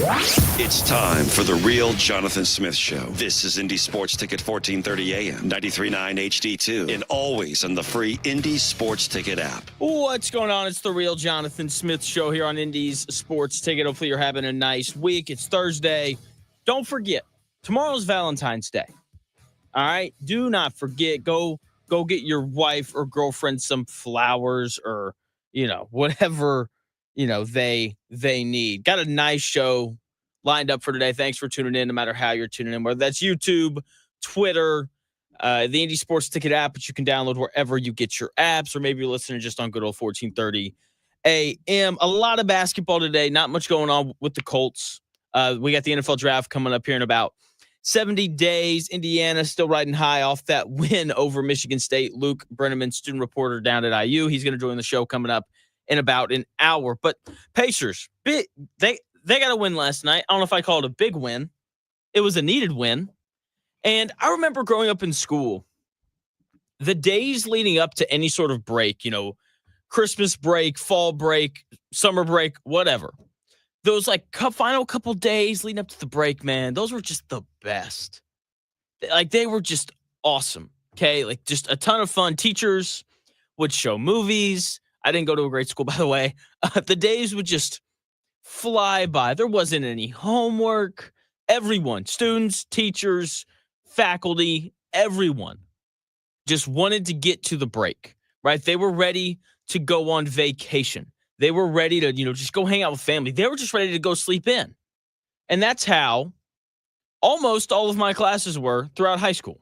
It's time for the real Jonathan Smith Show. This is Indy Sports Ticket 1430 AM, 93.9 HD2, and always on the free Indy Sports Ticket app. What's going on? It's the real Jonathan Smith Show here on Indy's Sports Ticket. Hopefully you're having a nice week. It's Thursday. Don't forget, tomorrow's Valentine's Day. All right? Do not forget. Go get your wife or girlfriend some flowers or, whatever, they need. Got a nice show lined up for today. Thanks for tuning in, no matter how you're tuning in, whether that's YouTube, Twitter, the Indy Sports Ticket app, which you can download wherever you get your apps, or maybe you're listening just on good old 1430 AM. A lot of basketball today. Not much going on with the Colts. We got the NFL draft coming up here in about 70 days. Indiana still riding high off that win over Michigan State. Luke Brenaman, student reporter down at IU. He's going to join the show coming up in about an hour. But Pacers, they got a win last night. I don't know if I call it a big win. It was a needed win. And I remember growing up in school, the days leading up to any sort of break, Christmas break, fall break, summer break, whatever. Those final couple days leading up to the break, man, those were just the best. They were just awesome. Okay. Just a ton of fun. Teachers would show movies. I didn't go to a great school, by the way. The days would just fly by. There wasn't any homework. Everyone, students, teachers, faculty, everyone just wanted to get to the break, right? They were ready to go on vacation. They were ready to, just go hang out with family. They were just ready to go sleep in. And that's how almost all of my classes were throughout high school,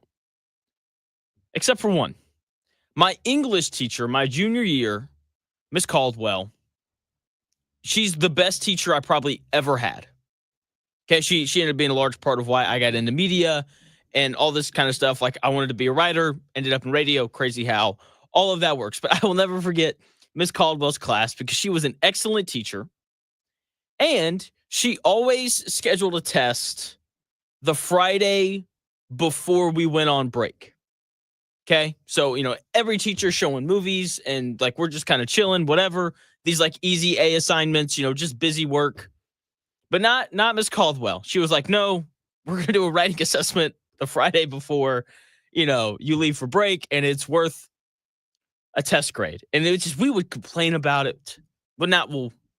except for one. My English teacher, my junior year, Miss Caldwell, she's the best teacher I probably ever had. Okay, she ended up being a large part of why I got into media and all this kind of stuff. I wanted to be a writer, ended up in radio. Crazy how all of that works. But I will never forget Miss Caldwell's class because she was an excellent teacher. And she always scheduled a test the Friday before we went on break. Okay, so, every teacher showing movies and we're just kind of chilling, whatever. These easy A assignments, just busy work. But not Miss Caldwell. She was like, no, we're going to do a writing assessment the Friday before, you leave for break, and it's worth a test grade. And it's just, we would complain about it, but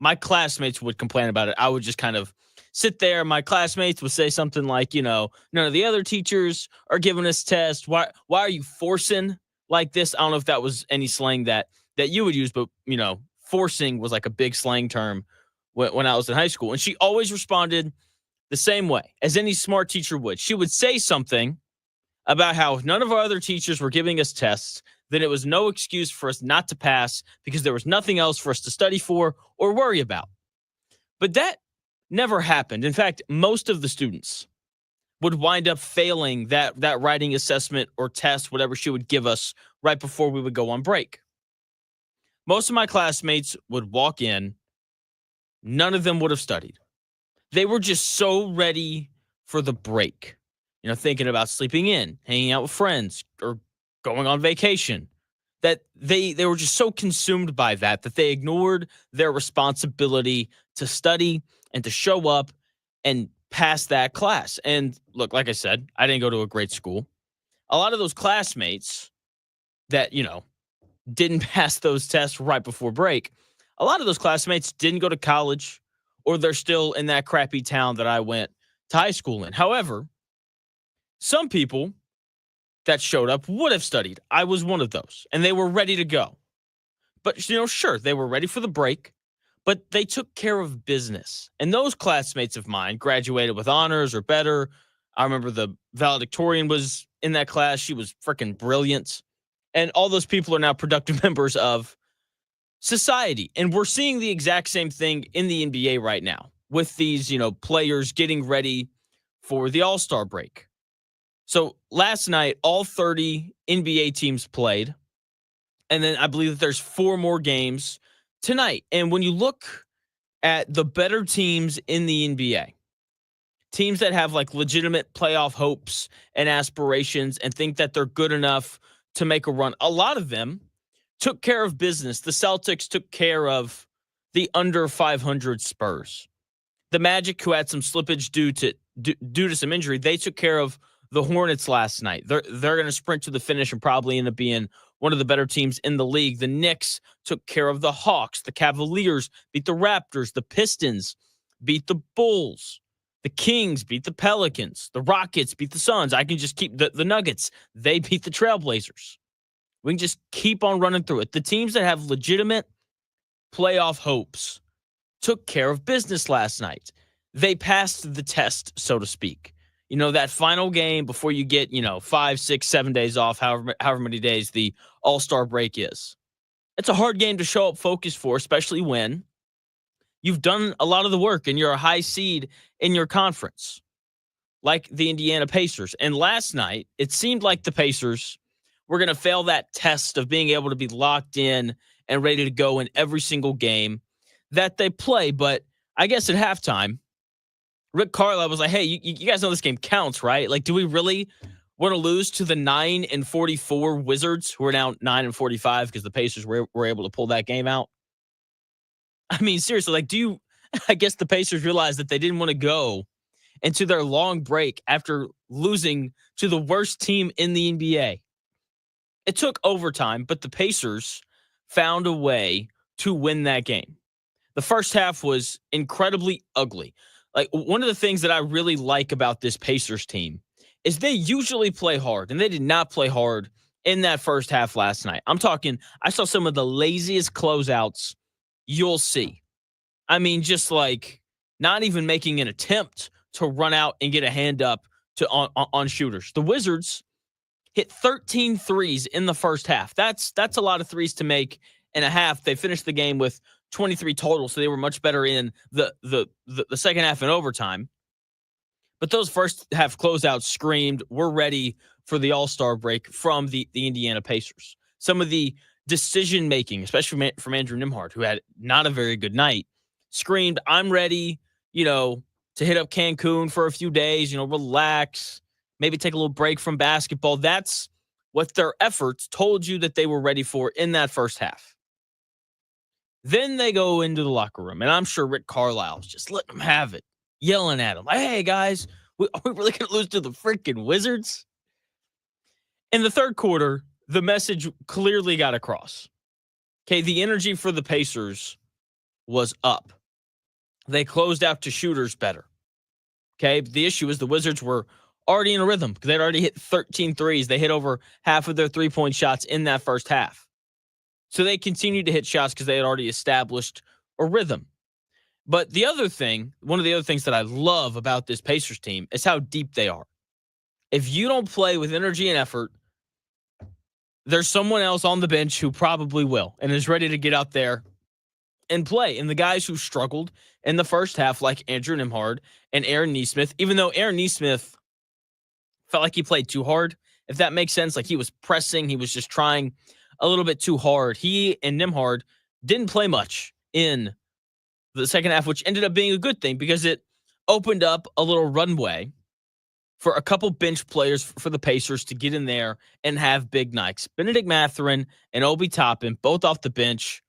my classmates would complain about it. I would just kind of sit there. My classmates would say something like, none of the other teachers are giving us tests. Why are you forcing like this? I don't know if that was any slang that you would use, but, forcing was a big slang term when I was in high school. And she always responded the same way as any smart teacher would. She would say something about how if none of our other teachers were giving us tests, then it was no excuse for us not to pass because there was nothing else for us to study for or worry about. But that never happened. In fact, most of the students would wind up failing that writing assessment or test, whatever she would give us right before we would go on break. Most of my classmates would walk in. None of them would have studied. They were just so ready for the break, thinking about sleeping in, hanging out with friends, or going on vacation, that they were just so consumed by that they ignored their responsibility to study and to show up and pass that class. And look, like I said, I didn't go to a great school. A lot of those classmates that, didn't pass those tests right before break, a lot of those classmates didn't go to college, or they're still in that crappy town that I went to high school in. However, some people that showed up would have studied. I was one of those, and they were ready to go. But, sure, they were ready for the break, but they took care of business. And those classmates of mine graduated with honors or better. I remember the valedictorian was in that class. She was freaking brilliant. And all those people are now productive members of society. And we're seeing the exact same thing in the NBA right now with these, players getting ready for the All-Star break. So last night, all 30 NBA teams played. And then I believe that there's 4 more games tonight. And when you look at the better teams in the NBA, teams that have legitimate playoff hopes and aspirations and think that they're good enough to make a run, a lot of them took care of business. The Celtics took care of the under 500 Spurs. The Magic, who had some slippage due to some injury, they took care of the Hornets last night. They're going to sprint to the finish and probably end up being one of the better teams in the league. The Knicks took care of the Hawks. The Cavaliers beat the Raptors. The Pistons beat the Bulls. The Kings beat the Pelicans. The Rockets beat the Suns. I can just keep the Nuggets. They beat the Trailblazers. We can just keep on running through it. The teams that have legitimate playoff hopes took care of business last night. They passed the test, so to speak. That final game before you get, 5, 6, 7 days off, however many days the All-Star break is. It's a hard game to show up focused for, especially when you've done a lot of the work and you're a high seed in your conference, like the Indiana Pacers. And last night, it seemed like the Pacers were going to fail that test of being able to be locked in and ready to go in every single game that they play. But I guess at halftime, Rick Carlisle was like, hey, you guys know this game counts, right? Like, do we really want to lose to the 9-44 Wizards, who are now 9-45 because the Pacers were able to pull that game out? I mean, seriously, like, I guess the Pacers realized that they didn't want to go into their long break after losing to the worst team in the NBA. It took overtime, but the Pacers found a way to win that game. The first half was incredibly ugly. Like, one of the things that I really like about this Pacers team is they usually play hard, and they did not play hard in that first half last night. I'm talking, I saw some of the laziest closeouts you'll see. I mean, just like not even making an attempt to run out and get a hand up on shooters. The Wizards hit 13 threes in the first half. That's a lot of threes to make in a half. They finished the game with 23 total, so they were much better in the second half and overtime. But those first half closeouts screamed, we're ready for the All-Star break from the Indiana Pacers. Some of the decision-making, especially from Andrew Nembhard, who had not a very good night, screamed, I'm ready, to hit up Cancun for a few days, relax, maybe take a little break from basketball. That's what their efforts told you that they were ready for in that first half. Then they go into the locker room, and I'm sure Rick Carlisle was just letting them have it, yelling at them, like, hey, guys, are we really going to lose to the freaking Wizards? In the third quarter, the message clearly got across. Okay, the energy for the Pacers was up. They closed out to shooters better. Okay, the issue is the Wizards were already in a rhythm because they'd already hit 13 threes. They hit over half of their three-point shots in that first half. So they continued to hit shots because they had already established a rhythm. But the other thing, one of the other things that I love about this Pacers team is how deep they are. If you don't play with energy and effort, there's someone else on the bench who probably will and is ready to get out there and play. And the guys who struggled in the first half, like Andrew Nembhard and Aaron Nesmith, even though Aaron Nesmith felt like he played too hard, if that makes sense, like he was pressing, he was just trying a little bit too hard. He and Nembhard didn't play much in the second half, which ended up being a good thing because it opened up a little runway for a couple bench players for the Pacers to get in there and have big nights. Benedict Mathurin and Obi Toppin, both off the bench,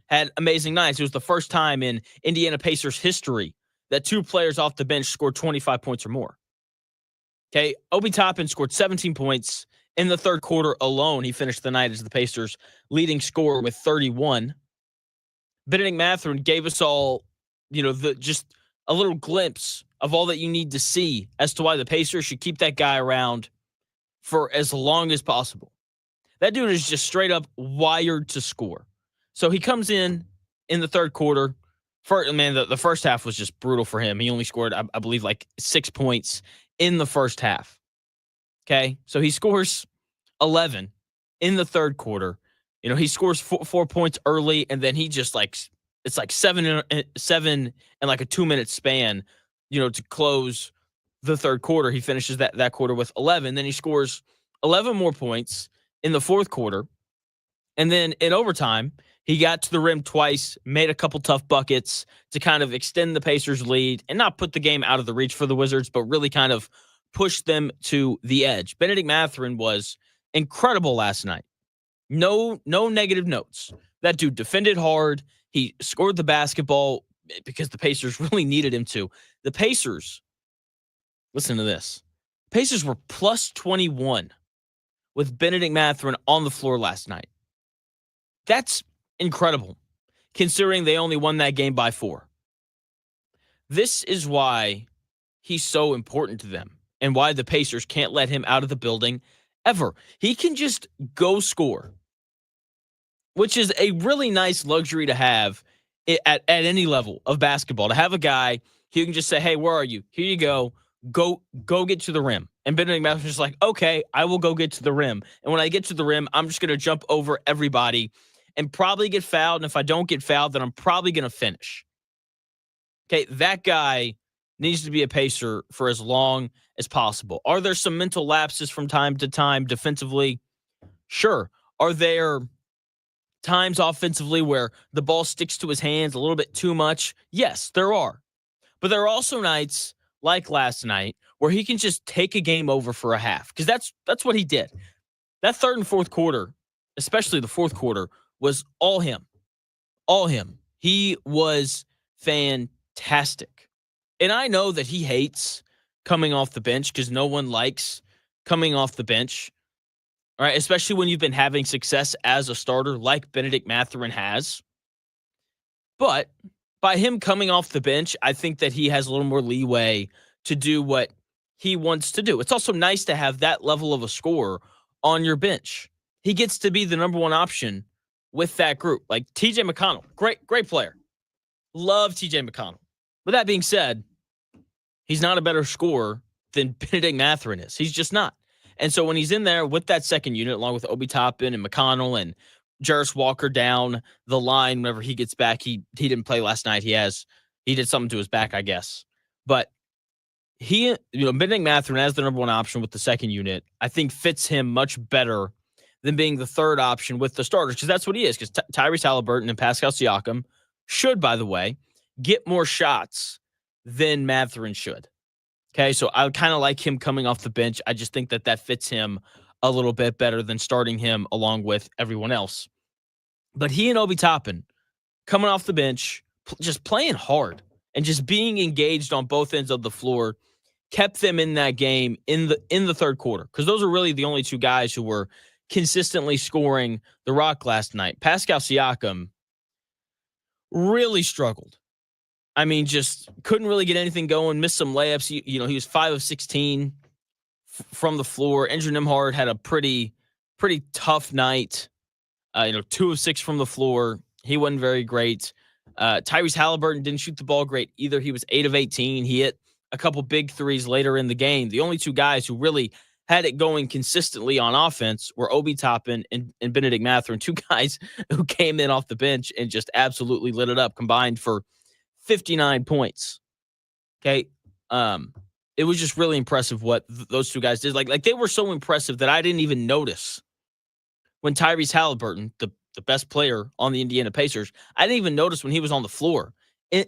had amazing nights. It was the first time in Indiana Pacers history that two players off the bench scored 25 points or more. Okay, Obi Toppin scored 17 points in the third quarter alone. He finished the night as the Pacers' leading scorer with 31. Benedict Mathurin gave us all, just a little glimpse of all that you need to see as to why the Pacers should keep that guy around for as long as possible. That dude is just straight up wired to score. So he comes in the third quarter. The first half was just brutal for him. He only scored, I believe, like 6 points in the first half. Okay, so he scores 11 in the third quarter. He scores 4 points early, and then he just it's like seven in like a 2-minute span, to close the third quarter. He finishes that quarter with 11. Then he scores 11 more points in the fourth quarter. And then in overtime, he got to the rim twice, made a couple tough buckets to kind of extend the Pacers' lead and not put the game out of the reach for the Wizards, but really kind of push them to the edge. Benedict Mathurin was incredible last night. No negative notes. That dude defended hard. He scored the basketball because the Pacers really needed him to. The Pacers, listen to this. Pacers were plus 21 with Benedict Mathurin on the floor last night. That's incredible, considering they only won that game by 4. This is why he's so important to them and why the Pacers can't let him out of the building ever. He can just go score, which is a really nice luxury to have at any level of basketball. To have a guy who can just say, hey, where are you? Here you go. Go get to the rim. And Benedict Mathurin's just like, okay, I will go get to the rim. And when I get to the rim, I'm just going to jump over everybody and probably get fouled. And if I don't get fouled, then I'm probably going to finish. Okay, that guy needs to be a Pacer for as long as possible. Are there some mental lapses from time to time defensively? Sure. Are there times offensively where the ball sticks to his hands a little bit too much? Yes, there are. But there are also nights like last night where he can just take a game over for a half, because that's what he did. That third and fourth quarter, especially the fourth quarter, was all him. All him. He was fantastic. And I know that he hates coming off the bench because no one likes coming off the bench. All right, especially when you've been having success as a starter like Benedict Mathurin has. But by him coming off the bench, I think that he has a little more leeway to do what he wants to do. It's also nice to have that level of a scorer on your bench. He gets to be the number one option with that group. Like TJ McConnell, great player. Love TJ McConnell. With that being said, he's not a better scorer than Benedict Mathurin is. He's just not. And so when he's in there with that second unit, along with Obi Toppin and McConnell and Jarris Walker down the line whenever he gets back, he didn't play last night. He did something to his back, I guess. But Benedict Mathurin as the number one option with the second unit, I think fits him much better than being the third option with the starters, because that's what he is. Because Tyrese Halliburton and Pascal Siakam should, by the way, get more shots than Mathurin should. Okay, so I kind of like him coming off the bench. I just think that fits him a little bit better than starting him along with everyone else. But he and Obi Toppin coming off the bench, just playing hard and just being engaged on both ends of the floor, kept them in that game in the third quarter, because those are really the only two guys who were consistently scoring the rock last night. Pascal Siakam really struggled. I mean, just couldn't really get anything going, missed some layups. He was 5 of 16 from the floor. Andrew Nembhard had a pretty tough night. 2 of 6 from the floor. He wasn't very great. Tyrese Halliburton didn't shoot the ball great either. He was 8 of 18. He hit a couple big threes later in the game. The only two guys who really had it going consistently on offense were Obi Toppin and Benedict Mathurin, two guys who came in off the bench and just absolutely lit it up, combined for 59 points. Okay. It was just really impressive what those two guys did. Like they were so impressive that I didn't even notice when Tyrese Halliburton, the best player on the Indiana Pacers, I didn't even notice when he was on the floor in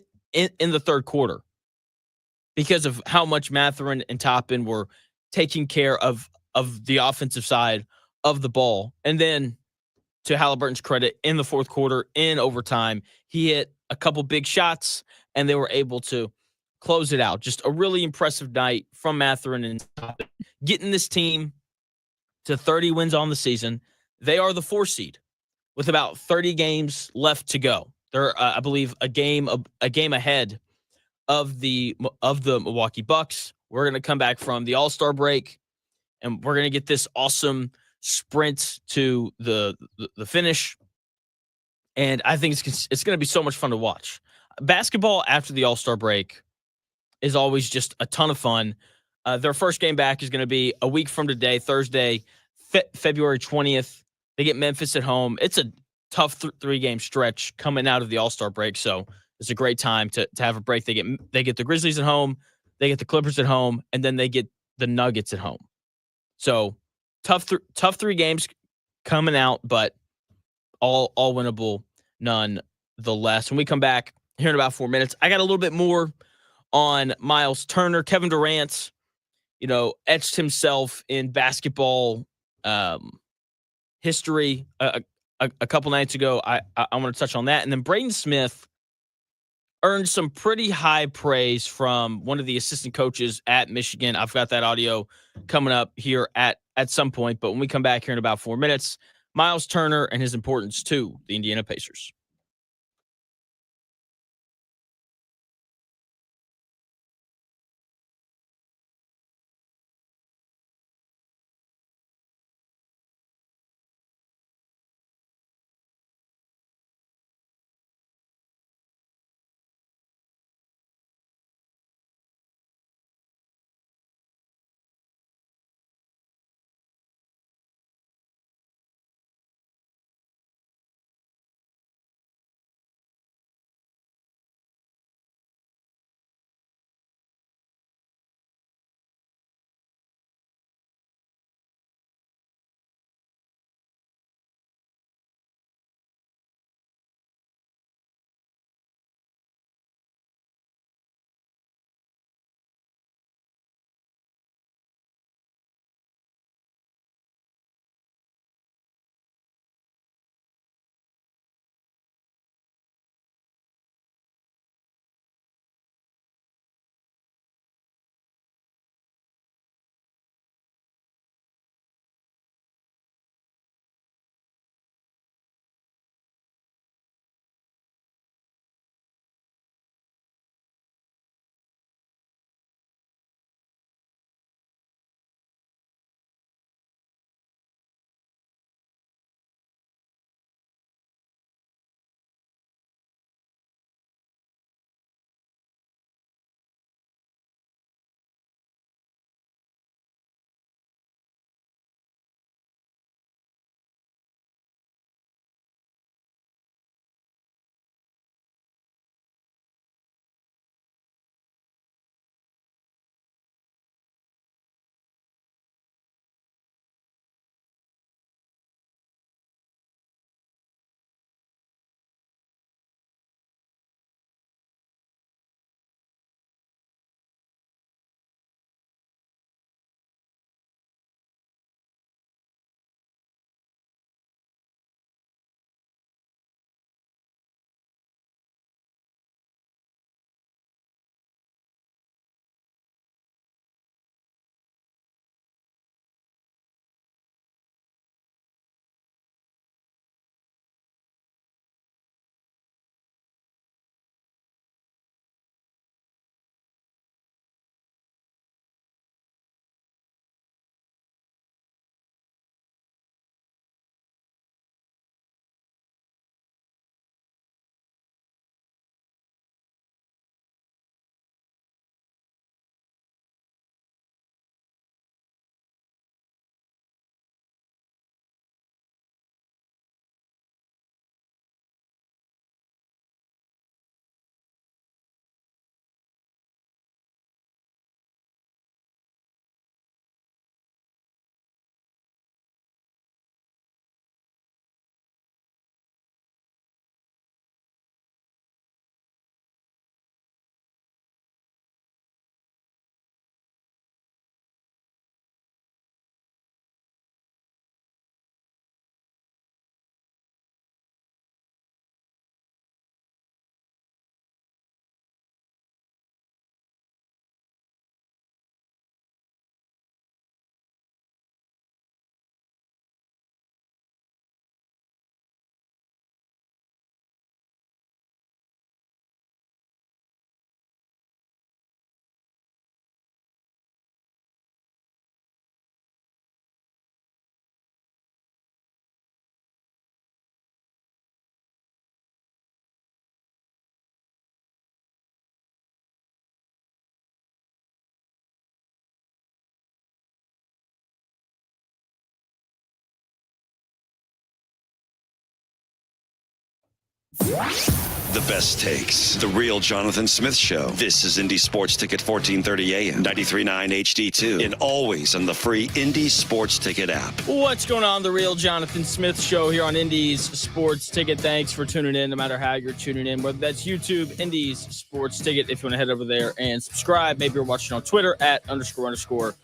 the third quarter, because of how much Mathurin and Toppin were taking care of the offensive side of the ball. And then, to Halliburton's credit, in the fourth quarter, in overtime, he hit a couple big shots, and they were able to close it out. Just a really impressive night from Mathurin and Toppin, getting this team to 30 wins on the season. They are the 4 seed with about 30 games left to go. They're, I believe, a game ahead of the Milwaukee Bucks. We're going to come back from the All-Star break, and we're going to get this awesome sprint to the finish. And I think it's going to be so much fun to watch. Basketball after the All-Star break is always just a ton of fun. Their first game back is going to be a week from today, Thursday, February 20th. They get Memphis at home. It's a tough 3-game stretch coming out of the All-Star break, so it's a great time to have a break. They get the Grizzlies at home, they get the Clippers at home, and then they get the Nuggets at home. So tough 3 games coming out, but all winnable nonetheless. When we come back here in about 4 minutes, I got a little bit more on Myles Turner. Kevin Durant, etched himself in basketball history a couple nights ago. I want to touch on that. And then Braden Smith, earned some pretty high praise from one of the assistant coaches at Michigan. I've got that audio coming up here at some point, but when we come back here in about 4 minutes, Myles Turner and his importance to the Indiana Pacers. The best takes. The real Jonathan Smith Show. This is Indy Sports Ticket 1430 AM, 93.9 HD2, and always on the free Indy Sports Ticket app. What's going on? The real Jonathan Smith Show here on Indy's Sports Ticket. Thanks for tuning in, no matter how you're tuning in, whether that's YouTube, Indy's Sports Ticket. If you want to head over there and subscribe, maybe you're watching on Twitter at __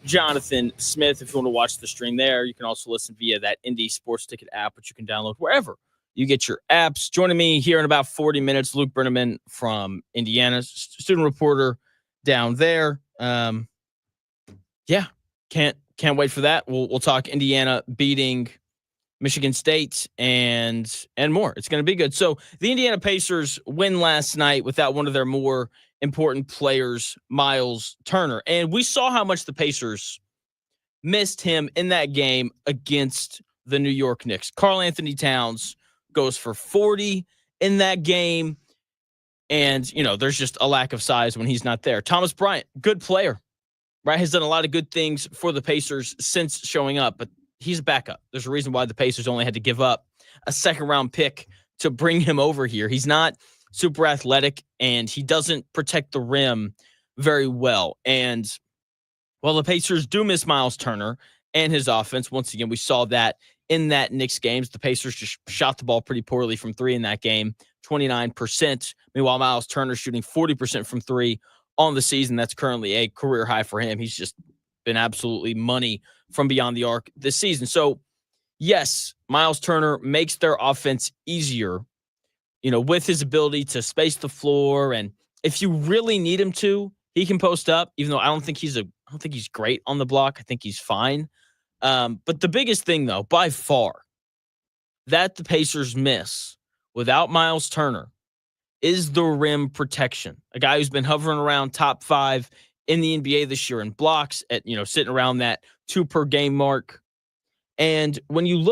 Jonathan Smith. If you want to watch the stream there, you can also listen via that Indy Sports Ticket app, which you can download wherever You get your apps. Joining me here in about 40 minutes, Luke Brenaman from Indiana, student reporter down there. Yeah, can't wait for that. We'll talk Indiana beating Michigan State and more. It's going to be good. So the Indiana Pacers win last night without one of their more important players, Myles Turner. And we saw how much the Pacers missed him in that game against the New York Knicks. Karl Anthony Towns goes for 40 in that game. And, there's just a lack of size when he's not there. Thomas Bryant, good player, right? Has done a lot of good things for the Pacers since showing up, but he's a backup. There's a reason why the Pacers only had to give up a second-round pick to bring him over here. He's not super athletic, and he doesn't protect the rim very well. And while the Pacers do miss Myles Turner and his offense, once again, we saw that in that Knicks games. The Pacers just shot the ball pretty poorly from three in that game, 29%. Meanwhile, Myles Turner shooting 40% from three on the season. That's currently a career high for him. He's just been absolutely money from beyond the arc this season. So, yes, Myles Turner makes their offense easier, with his ability to space the floor. And if you really need him to, he can post up, even though I don't think he's great on the block. I think he's fine. But the biggest thing, though, by far, that the Pacers miss without Myles Turner is the rim protection. A guy who's been hovering around top 5 in the NBA this year in blocks at, sitting around that 2 per game mark. And when you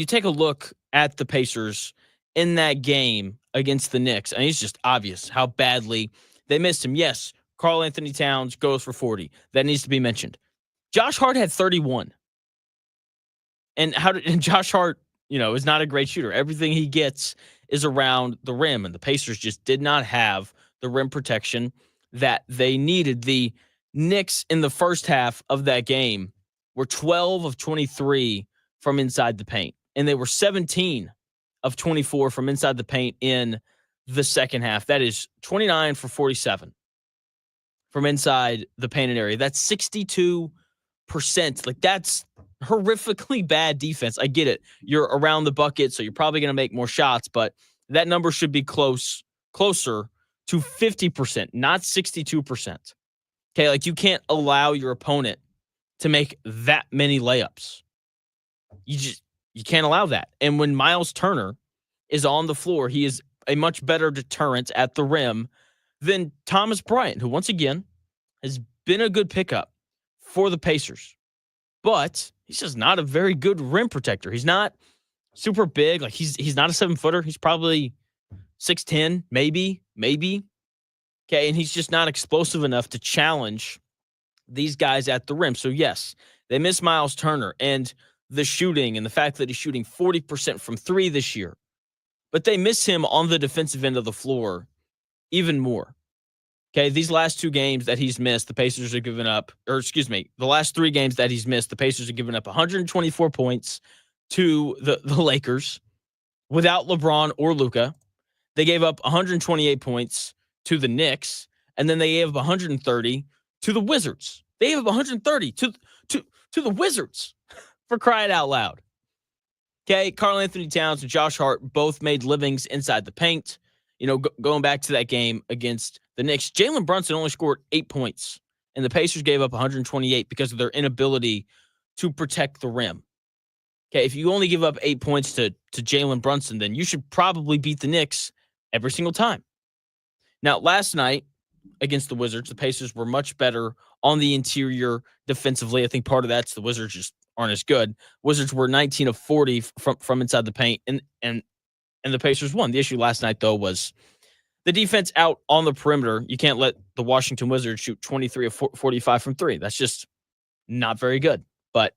take a look at the Pacers in that game against the Knicks, and it's just obvious how badly they missed him. Yes, Karl Anthony Towns goes for 40. That needs to be mentioned. Josh Hart had 31. And Josh Hart, is not a great shooter. Everything he gets is around the rim, and the Pacers just did not have the rim protection that they needed. The Knicks in the first half of that game were 12 of 23 from inside the paint, and they were 17 of 24 from inside the paint in the second half. That is 29 for 47 from inside the painted area. That's 62%. Like, that's horrifically bad defense. I get it. You're around the bucket, so you're probably going to make more shots, but that number should be closer to 50%, not 62%. Okay, like, you can't allow your opponent to make that many layups. You can't allow that. And when Myles Turner is on the floor, he is a much better deterrent at the rim than Thomas Bryant, who, once again, has been a good pickup for the Pacers. But he's just not a very good rim protector. He's not super big. Like, he's not a 7-footer. He's probably 6'10", maybe. Okay, and he's just not explosive enough to challenge these guys at the rim. So, yes, they miss Myles Turner and the shooting and the fact that he's shooting 40% from three this year. But they miss him on the defensive end of the floor even more. Okay, these last 2 games that he's missed, the Pacers are giving up, the last 3 games that he's missed, the Pacers are giving up 124 points to the Lakers without LeBron or Luka. They gave up 128 points to the Knicks, and then they gave up 130 to the Wizards. They gave up 130 to the Wizards, for crying out loud. Okay, Karl Anthony Towns and Josh Hart both made livings inside the paint. Going back to that game against the Knicks, Jalen Brunson only scored 8 points, and the Pacers gave up 128 because of their inability to protect the rim. Okay, if you only give up 8 points to Jalen Brunson, then you should probably beat the Knicks every single time. Now, last night against the Wizards, the Pacers were much better on the interior defensively. I think part of that's the Wizards just aren't as good. Wizards were 19 of 40 from inside the paint, and the Pacers won. The issue last night, though, was the defense out on the perimeter. You can't let the Washington Wizards shoot 23 of 45 from three. That's just not very good. But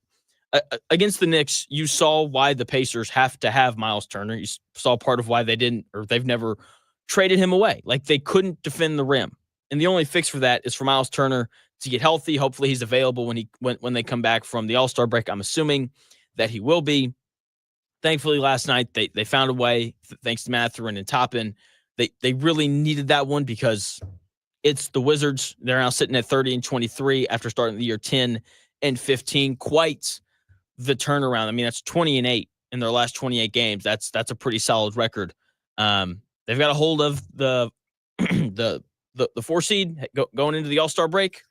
against the Knicks, you saw why the Pacers have to have Myles Turner. You saw part of why they've never traded him away. Like, they couldn't defend the rim. And the only fix for that is for Myles Turner to get healthy. Hopefully he's available when they come back from the All-Star break. I'm assuming that he will be. Thankfully, last night they found a way, thanks to Mathurin and Toppin. They really needed that one because it's the Wizards. They're now sitting at 30-23 after starting the year 10-15. Quite the turnaround. I mean, that's 20-8 in their last 28 games. That's a pretty solid record. They've got a hold of the the 4 seed going into the All-Star break.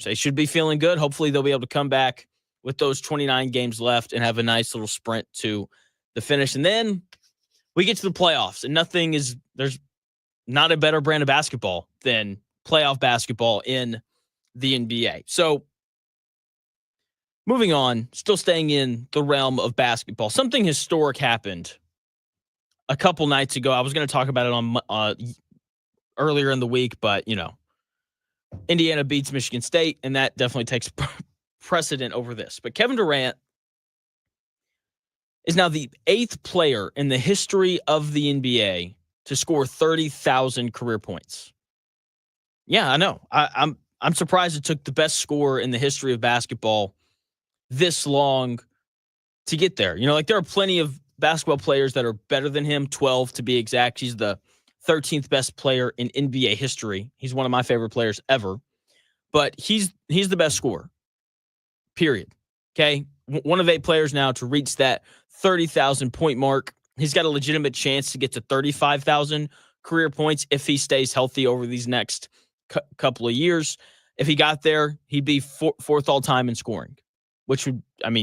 They should be feeling good. Hopefully they'll be able to come back with those 29 games left and have a nice little sprint to the finish. And then we get to the playoffs, and there's not a better brand of basketball than playoff basketball in the NBA. So moving on, still staying in the realm of basketball, something historic happened a couple nights ago. I was going to talk about it on earlier in the week, but Indiana beats Michigan State, and that definitely takes precedent over this. But Kevin Durant is now the 8th player in the history of the NBA to score 30,000 career points. Yeah, I know. I'm surprised it took the best scorer in the history of basketball this long to get there. There are plenty of basketball players that are better than him, 12 to be exact. He's the 13th best player in NBA history. He's one of my favorite players ever. But he's the best scorer, period. Okay? One of 8 players now to reach that 30,000 point mark. He's got a legitimate chance to get to 35,000 career points if he stays healthy over these next couple of years. If he got there, he'd be fourth all time in scoring, which would,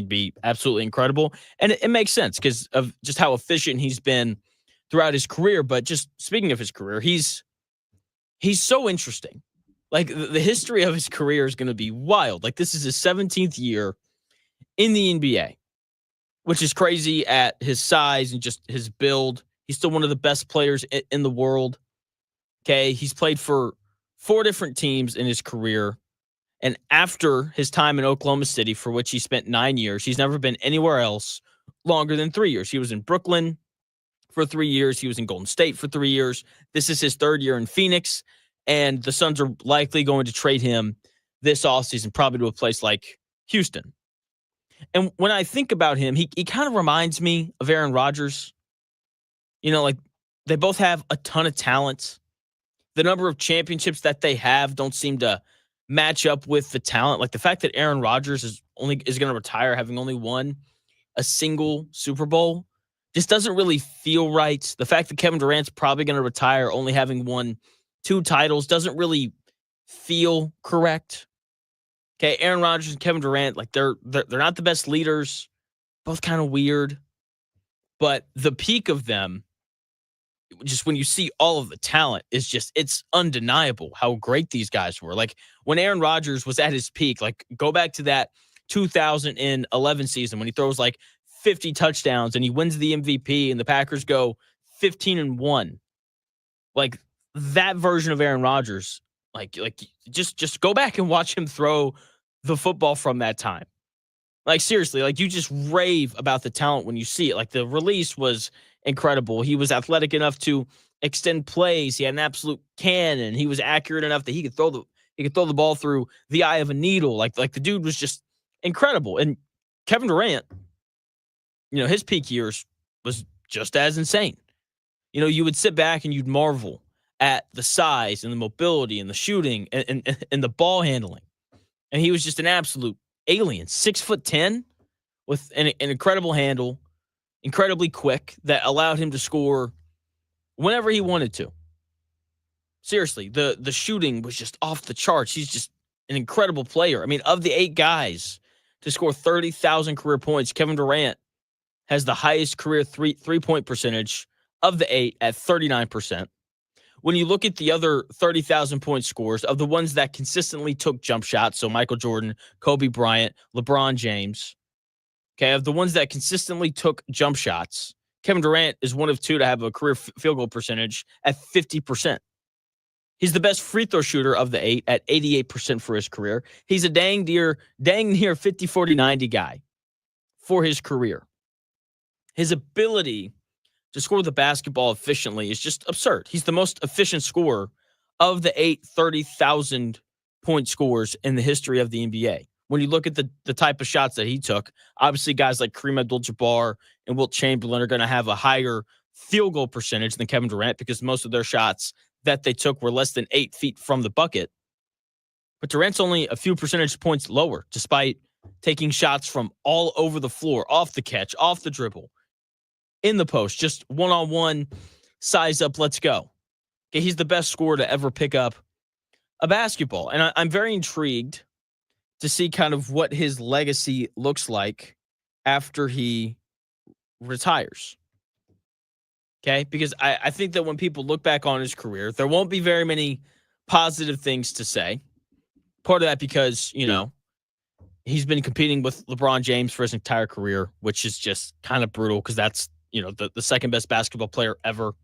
be absolutely incredible. And it makes sense because of just how efficient he's been throughout his career. But just speaking of his career, he's so interesting. Like, the history of his career is going to be wild. Like, this is his 17th year in the NBA, which is crazy at his size and just his build. He's still one of the best players in the world. Okay, he's played for 4 different teams in his career. And after his time in Oklahoma City, for which he spent 9 years, he's never been anywhere else longer than 3 years. He was in Brooklyn for 3 years. He was in Golden State for 3 years. This is his 3rd year in Phoenix. And the Suns are likely going to trade him this offseason, probably to a place like Houston. And when I think about him, he kind of reminds me of Aaron Rodgers. They both have a ton of talent. The number of championships that they have don't seem to match up with the talent. Like, the fact that Aaron Rodgers is going to retire having only won a single Super Bowl just doesn't really feel right. The fact that Kevin Durant's probably going to retire only having won 2 titles doesn't really feel correct. Okay, Aaron Rodgers and Kevin Durant, they're not the best leaders, both kind of weird. But the peak of them, just when you see all of the talent, it's undeniable how great these guys were. Like, when Aaron Rodgers was at his peak, go back to that 2011 season when he throws 50 touchdowns and he wins the MVP and the Packers go 15-1. That version of Aaron Rodgers, just go back and watch him throw the football from that time. Seriously, you just rave about the talent when you see it. The release was incredible. He was athletic enough to extend plays. He had an absolute cannon. He was accurate enough that he could throw the ball through the eye of a needle. The dude was just incredible. And Kevin Durant, his peak years was just as insane. You would sit back and you'd marvel at the size and the mobility and the shooting and the ball handling. And he was just an absolute alien, 6'10", with an incredible handle, incredibly quick, that allowed him to score whenever he wanted to. Seriously, the shooting was just off the charts. He's just an incredible player. Of the 8 guys to score 30,000 career points, Kevin Durant has the highest career three-point percentage of the 8 at 39%. When you look at the other 30,000 point scores of the ones that consistently took jump shots, so Michael Jordan, Kobe Bryant, LeBron James, okay, of the ones that consistently took jump shots, Kevin Durant is one of 2 to have a career field goal percentage at 50%. He's the best free throw shooter of the 8 at 88% for his career. He's a dang near 50-40-90 guy for his career. His ability to score the basketball efficiently is just absurd. He's the most efficient scorer of the 8 30,000 point scores in the history of the NBA. When you look at the type of shots that he took, obviously guys like Kareem Abdul-Jabbar and Wilt Chamberlain are going to have a higher field goal percentage than Kevin Durant because most of their shots that they took were less than 8 feet from the bucket. But Durant's only a few percentage points lower, despite taking shots from all over the floor, off the catch, off the dribble. in the post, just one-on-one, size up, let's go. Okay, he's the best scorer to ever pick up a basketball. And I'm very intrigued to see kind of what his legacy looks like after he retires. Okay, because I think that when people look back on his career, there won't be very many positive things to say. Part of that because, he's been competing with LeBron James for his entire career, which is just kind of brutal because that's, the second best basketball player ever.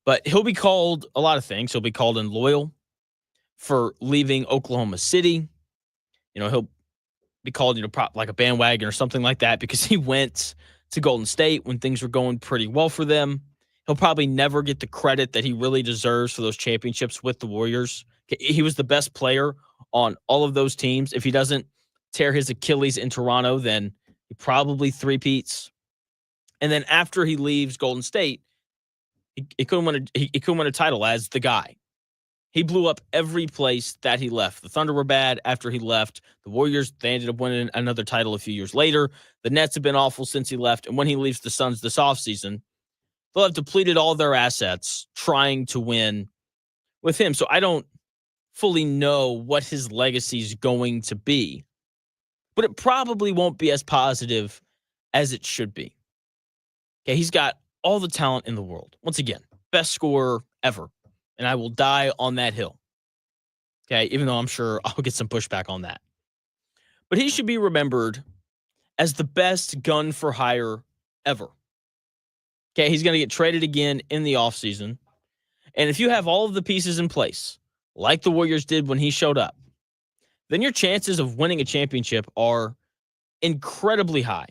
But he'll be called a lot of things. He'll be called unloyal for leaving Oklahoma City. He'll be called, like a bandwagon or something like that because he went to Golden State when things were going pretty well for them. He'll probably never get the credit that he really deserves for those championships with the Warriors. He was the best player on all of those teams. If he doesn't tear his Achilles in Toronto, then he probably three-peats. And then after he leaves Golden State, he couldn't win a title as the guy. He blew up every place that he left. The Thunder were bad after he left. The Warriors, they ended up winning another title a few years later. The Nets have been awful since he left. And when he leaves the Suns this offseason, they'll have depleted all their assets trying to win with him. So I don't fully know what his legacy is going to be, but it probably won't be as positive as it should be. Okay, he's got all the talent in the world. Once again, best scorer ever. And I will die on that hill. Okay, even though I'm sure I'll get some pushback on that. But he should be remembered as the best gun for hire ever. Okay, he's going to get traded again in the offseason. And if you have all of the pieces in place, like the Warriors did when he showed up, then your chances of winning a championship are incredibly high.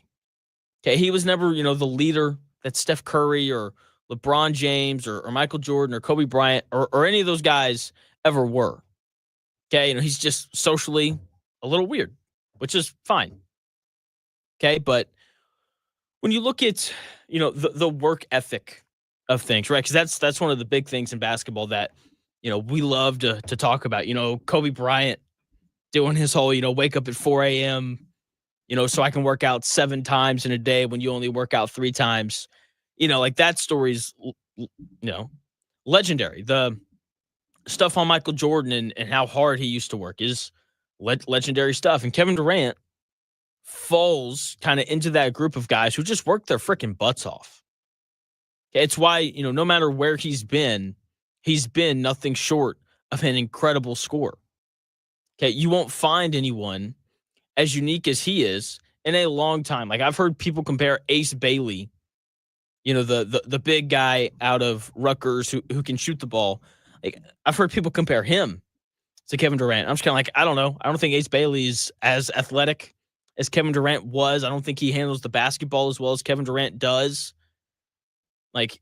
Okay, he was never, the leader that Steph Curry or LeBron James or Michael Jordan or Kobe Bryant or any of those guys ever were. Okay, he's just socially a little weird, which is fine. Okay, but when you look at, the work ethic of things, right? Because that's one of the big things in basketball that, we love to talk about. Kobe Bryant doing his whole, wake up at 4 a.m., so I can work out 7 times in a day when you only work out 3 times. Like that story's, legendary. The stuff on Michael Jordan and how hard he used to work is legendary stuff. And Kevin Durant falls kind of into that group of guys who just work their freaking butts off. Okay, it's why, no matter where he's been nothing short of an incredible scorer. Okay, you won't find anyone as unique as he is in a long time. Like I've heard people compare Ace Bailey, the big guy out of Rutgers who can shoot the ball. Like I've heard people compare him to Kevin Durant. I'm just kind of like, I don't know. I don't think Ace Bailey's as athletic as Kevin Durant was. I don't think he handles the basketball as well as Kevin Durant does. Like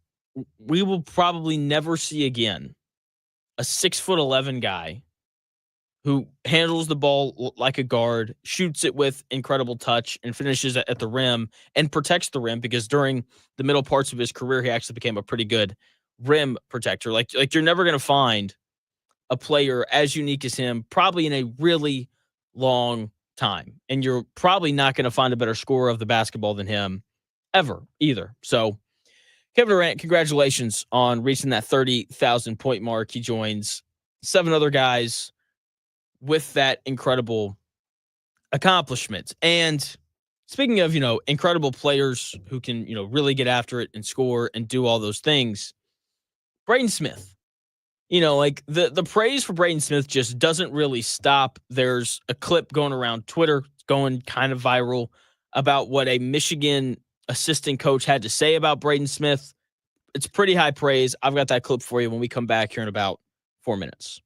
we will probably never see again a 6'11" guy who handles the ball like a guard, shoots it with incredible touch, and finishes at the rim and protects the rim because during the middle parts of his career, he actually became a pretty good rim protector. Like you're never going to find a player as unique as him probably in a really long time. And you're probably not going to find a better scorer of the basketball than him ever either. So Kevin Durant, congratulations on reaching that 30,000 point mark. He joins 7 other guys with that incredible accomplishment. And speaking of, incredible players who can, really get after it and score and do all those things, Braden Smith, like the praise for Braden Smith just doesn't really stop. There's a clip going around Twitter, going kind of viral about what a Michigan assistant coach had to say about Braden Smith. It's pretty high praise. I've got that clip for you when we come back here in about 4 minutes.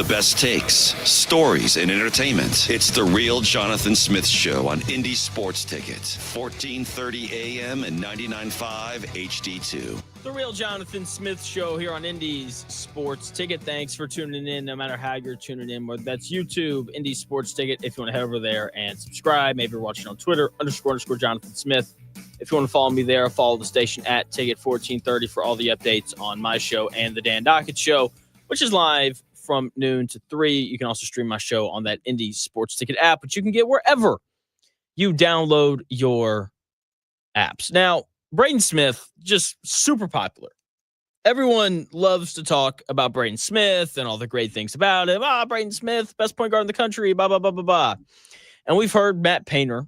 The best takes, stories, and entertainment. It's The Real Jonathan Smith Show on Indy Sports Ticket. 1430 AM and 99.5 HD2. The Real Jonathan Smith Show here on Indy's Sports Ticket. Thanks for tuning in, no matter how you're tuning in. Whether that's YouTube, Indy Sports Ticket, if you want to head over there and subscribe. Maybe you're watching on Twitter, __ Jonathan Smith. If you want to follow me there, follow the station at Ticket1430 for all the updates on my show and the Dan Dockett Show, which is live from noon to 3. You can also stream my show on that Indy Sports Ticket app, which you can get wherever you download your apps. Now, Braden Smith, just super popular. Everyone loves to talk about Braden Smith and all the great things about him. Braden Smith, best point guard in the country, blah, blah, blah, blah, blah. And we've heard Matt Painter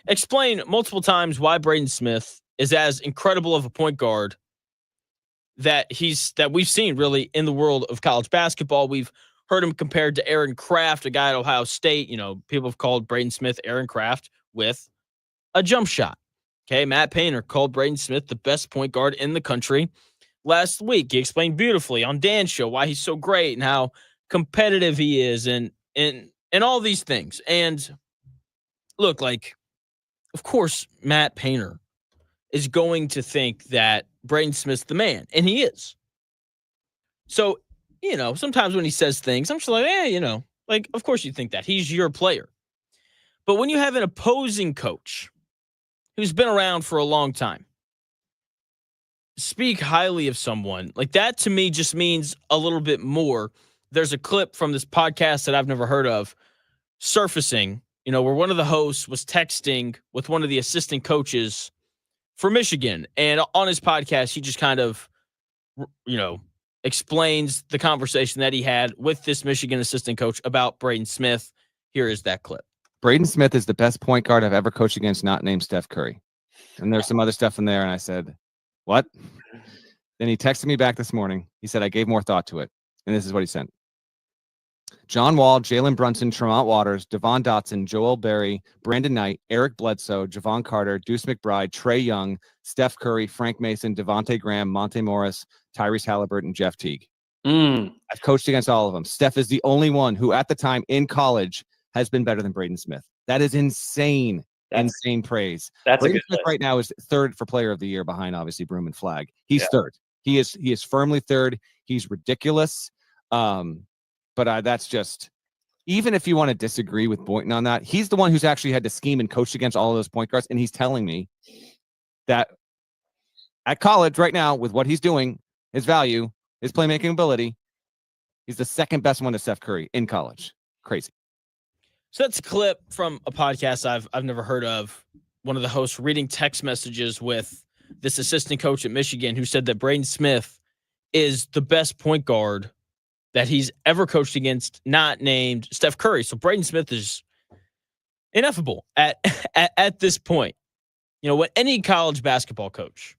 explain multiple times why Braden Smith is as incredible of a point guard that we've seen really in the world of college basketball. We've heard him compared to Aaron Craft, a guy at Ohio State. You know, people have called Braden Smith Aaron Craft with a jump shot. Okay, Matt Painter called Braden Smith the best point guard in the country last week. He explained beautifully on Dan's show why he's so great and how competitive he is and all these things. And look, like, of course, Matt Painter is going to think that Braden Smith's the man, and he is. So, you know, sometimes when he says things, I'm just like, like, of course you think that. He's your player. But when you have an opposing coach who's been around for a long time speak highly of someone, like that to me just means a little bit more. There's a clip from this podcast that I've never heard of surfacing, you know, where one of the hosts was texting with one of the assistant coaches for Michigan. And on his podcast, he just kind of, you know, explains the conversation that he had with this Michigan assistant coach about Braden Smith. Here is that clip. Braden Smith is the best point guard I've ever coached against, not named Steph Curry. And there's some other stuff in there. And I said, what? Then he texted me back this morning. He said, I gave more thought to it. And this is what he sent. John Wall, Jalen Brunson, Tremont Waters, Devon Dotson, Joel Berry, Brandon Knight, Eric Bledsoe, Javon Carter, Deuce McBride, Trae Young, Steph Curry, Frank Mason, Devontae Graham, Monte Morris, Tyrese Halliburton, Jeff Teague. I've coached against all of them. Steph is the only one who at the time in college has been better than Braden Smith. That is insane. Insane praise. That's Braden a good Smith list. Right now is third for player of the year behind obviously Broom and Flag. He's third. He is firmly third. He's ridiculous. But that's just, even if you want to disagree with Boynton on that, he's the one who's actually had to scheme and coach against all of those point guards. And he's telling me that at college right now, with what he's doing, his value, his playmaking ability, he's the second best one to Steph Curry in college. Crazy. So that's a clip from a podcast I've never heard of. One of the hosts reading text messages with this assistant coach at Michigan who said that Braden Smith is the best point guard that he's ever coached against, not named Steph Curry. So Braden Smith is ineffable at this point. You know, when any college basketball coach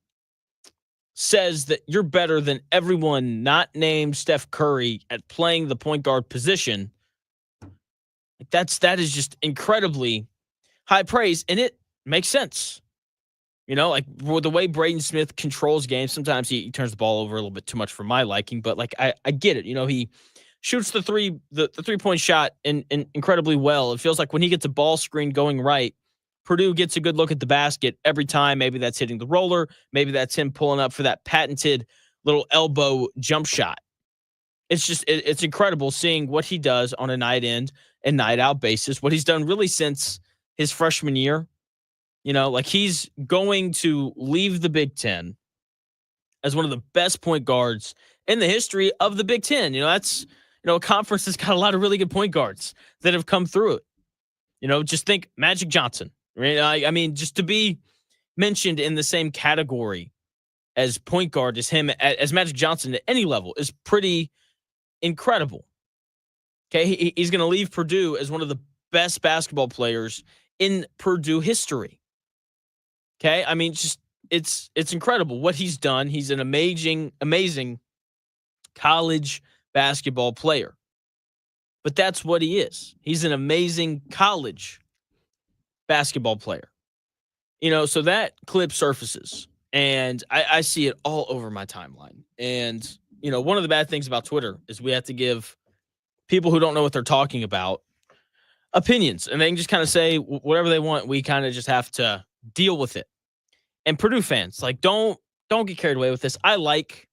says that you're better than everyone not named Steph Curry at playing the point guard position, that is just incredibly high praise, and it makes sense. You know, like the way Braden Smith controls games, sometimes he turns the ball over a little bit too much for my liking, but like I get it. You know, he shoots the 3-point shot in incredibly well. It feels like when he gets a ball screen going right, Purdue gets a good look at the basket every time. Maybe that's hitting the roller. Maybe that's him pulling up for that patented little elbow jump shot. It's incredible seeing what he does on a night in and night out basis, what he's done really since his freshman year. You know, like he's going to leave the Big Ten as one of the best point guards in the history of the Big Ten. You know, that's, a conference that's got a lot of really good point guards that have come through it. You know, just think Magic Johnson, right? I mean, just to be mentioned in the same category as point guard as him, as Magic Johnson at any level is pretty incredible. Okay, he's going to leave Purdue as one of the best basketball players in Purdue history. Okay, I mean, just it's incredible what he's done. He's an amazing college basketball player. But that's what he is. He's an amazing college basketball player. You know, so that clip surfaces, and I see it all over my timeline. And, one of the bad things about Twitter is we have to give people who don't know what they're talking about opinions, and they can just kind of say whatever they want. We kind of just have to deal with it. And Purdue fans, like, don't get carried away with this. I like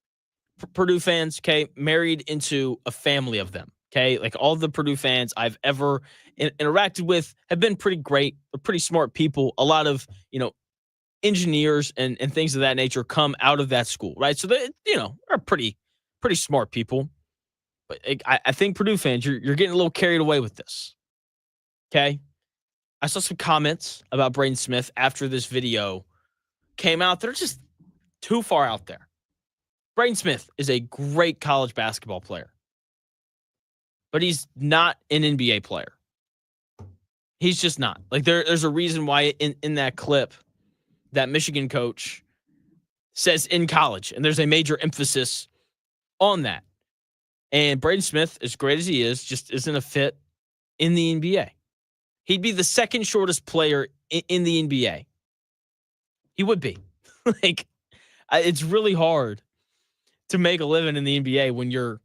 Purdue fans, okay, married into a family of them, okay? Like, all the Purdue fans I've ever interacted with have been pretty great. They're pretty smart people. A lot of, engineers and things of that nature come out of that school, right? So they, are pretty smart people. But I think Purdue fans, you're getting a little carried away with this, okay? I saw some comments about Braden Smith after this video came out. They're just too far out there. Braden Smith is a great college basketball player, but he's not an NBA player. He's just not. Like, there's a reason why in that clip that Michigan coach says in college, and there's a major emphasis on that. And Braden Smith, as great as he is, just isn't a fit in the NBA. He'd be the second shortest player in the NBA. He would be. Like, it's really hard to make a living in the NBA when you're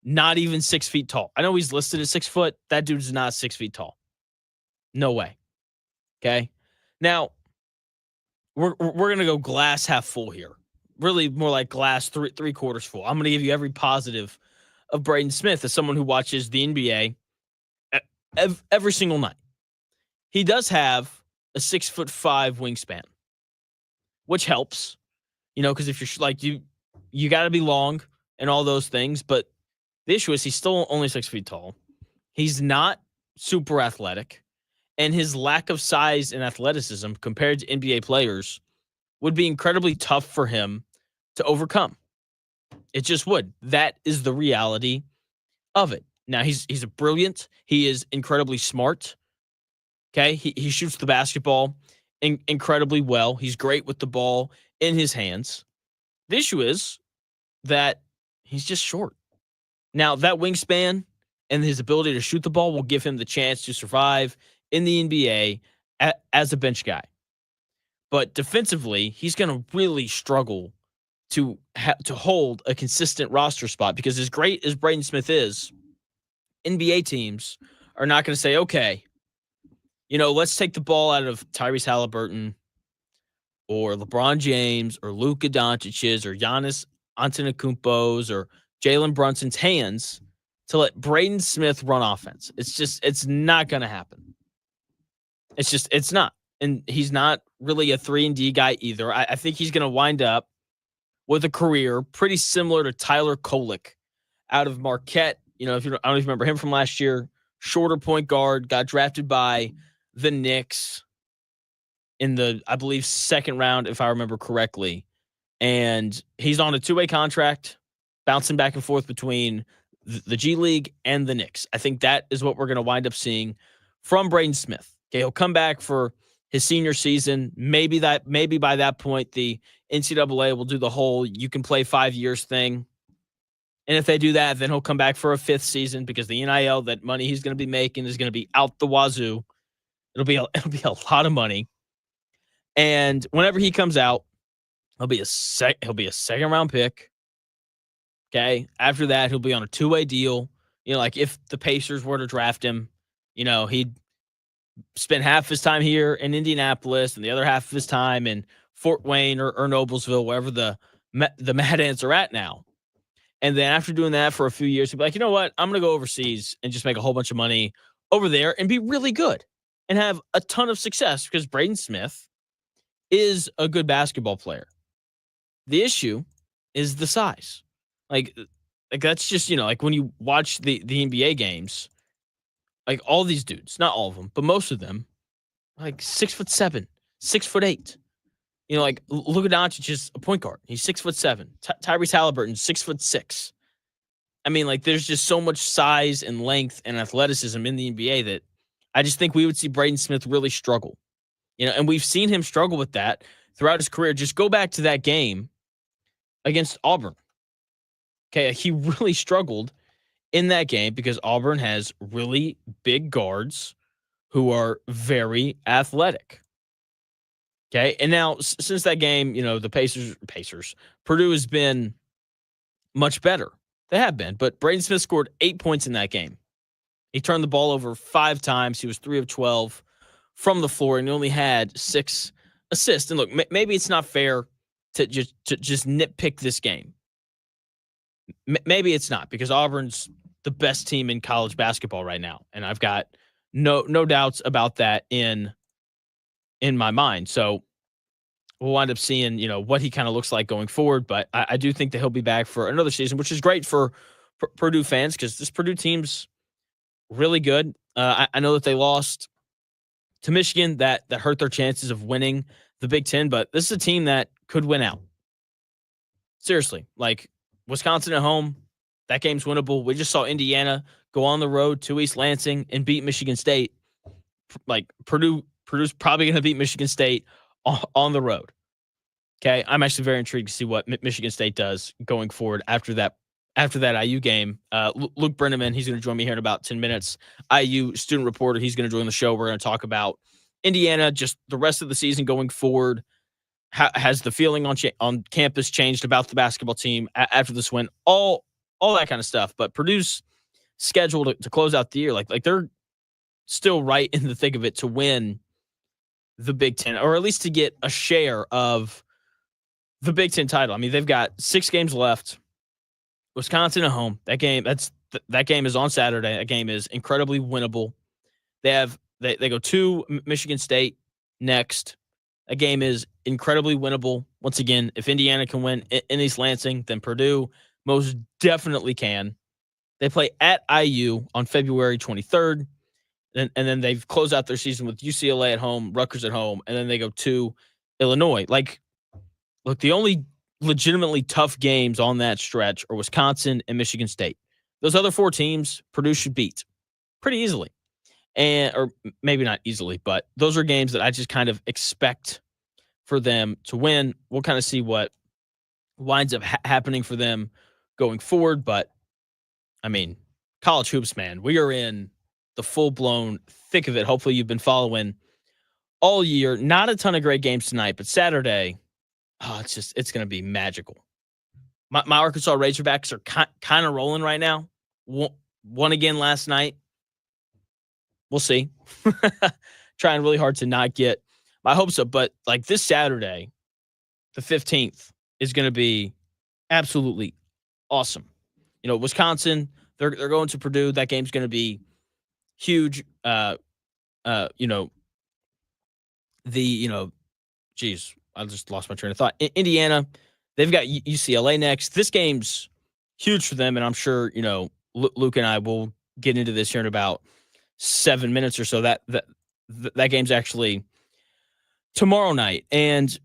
not even 6 feet tall. I know he's listed at 6 foot. That dude's not 6 feet tall. No way. Okay. Now, we're going to go glass half full here. Really more like glass three quarters full. I'm going to give you every positive of Braden Smith as someone who watches the NBA every single night. He does have a 6'5" wingspan, which helps, because if you're like, you got to be long and all those things. But the issue is he's still only 6 feet tall. He's not super athletic, and his lack of size and athleticism compared to NBA players would be incredibly tough for him to overcome. It just would. That is the reality of it. Now, he's brilliant. He is incredibly smart. Okay, he shoots the basketball incredibly well. He's great with the ball in his hands. The issue is that he's just short. Now, that wingspan and his ability to shoot the ball will give him the chance to survive in the NBA as a bench guy. But defensively, he's going to really struggle to hold a consistent roster spot, because as great as Braden Smith is, NBA teams are not going to say, okay, let's take the ball out of Tyrese Halliburton or LeBron James or Luka Doncic's or Giannis Antetokounmpo's or Jalen Brunson's hands to let Braden Smith run offense. It's not going to happen. It's not. And he's not really a 3-and-D guy either. I think he's going to wind up with a career pretty similar to Tyler Kolek out of Marquette. I don't know if you remember him from last year. Shorter point guard, got drafted by the Knicks in the, I believe, second round, if I remember correctly. And he's on a 2-way contract, bouncing back and forth between the G League and the Knicks. I think that is what we're going to wind up seeing from Braden Smith. Okay, he'll come back for his senior season. Maybe by that point, the NCAA will do the whole you can play 5 years thing. And if they do that, then he'll come back for a 5th season, because the NIL, that money he's going to be making, is going to be out the wazoo. It'll be a lot of money. And whenever he comes out, he'll be a second round pick. Okay. After that, he'll be on a 2-way deal. Like if the Pacers were to draft him, he'd spend half his time here in Indianapolis and the other half of his time in Fort Wayne or Noblesville, wherever the Mad Ants are at now. And then after doing that for a few years, he'd be like, you know what? I'm going to go overseas and just make a whole bunch of money over there and be really good and have a ton of success, because Braden Smith is a good basketball player. The issue is the size. Like that's just, like when you watch the NBA games, like all these dudes, not all of them, but most of them, like 6'7", 6'8". Like Luka Doncic is a point guard. He's 6'7". Tyrese Halliburton, 6'6". I mean, like there's just so much size and length and athleticism in the NBA that I just think we would see Braden Smith really struggle. And we've seen him struggle with that throughout his career. Just go back to that game against Auburn. Okay, he really struggled in that game because Auburn has really big guards who are very athletic. Okay, and now since that game, the Purdue has been much better. They have been. But Braden Smith scored 8 points in that game. He turned the ball over 5 times. He was 3 of 12 from the floor, and he only had 6 assists. And look, maybe it's not fair to just nitpick this game. Maybe it's not, because Auburn's the best team in college basketball right now, and I've got no doubts about that in my mind. So we'll wind up seeing, what he kind of looks like going forward. But I do think that he'll be back for another season, which is great for Purdue fans, because this Purdue team's really good. I know that they lost to Michigan. That hurt their chances of winning the Big Ten, but this is a team that could win out. Seriously, like Wisconsin at home, that game's winnable. We just saw Indiana go on the road to East Lansing and beat Michigan State. Like Purdue's probably going to beat Michigan State on the road. Okay, I'm actually very intrigued to see what Michigan State does going forward after that IU game. Luke Brenaman, he's going to join me here in about 10 minutes. IU student reporter, he's going to join the show. We're going to talk about Indiana, just the rest of the season going forward. Has the feeling on campus changed about the basketball team after this win? All that kind of stuff. But Purdue's scheduled to close out the year. Like they're still right in the thick of it to win the Big Ten, or at least to get a share of the Big Ten title. I mean, they've got 6 games left. Wisconsin at home. That game is on Saturday. That game is incredibly winnable. They go to Michigan State next. A game is incredibly winnable. Once again, if Indiana can win in East Lansing, then Purdue most definitely can. They play at IU on February 23rd, and then they've closed out their season with UCLA at home, Rutgers at home, and then they go to Illinois. Like, look, the only legitimately tough games on that stretch are Wisconsin and Michigan State. Those other 4 teams, Purdue should beat pretty easily. Or maybe not easily, but those are games that I just kind of expect for them to win. We'll kind of see what winds up happening for them going forward. But, I mean, college hoops, man, we are in the full-blown thick of it. Hopefully you've been following all year. Not a ton of great games tonight, but Saturday, it's going to be magical. My Arkansas Razorbacks are kind of rolling right now. Won again last night. We'll see. Trying really hard to not get my hopes up. But like this Saturday, the 15th, is going to be absolutely awesome. Wisconsin, they're going to Purdue. That game's going to be huge. I just lost my train of thought. Indiana, they've got UCLA next. This game's huge for them, and I'm sure, Luke and I will get into this here in about 7 minutes or so. That game's actually tomorrow night, and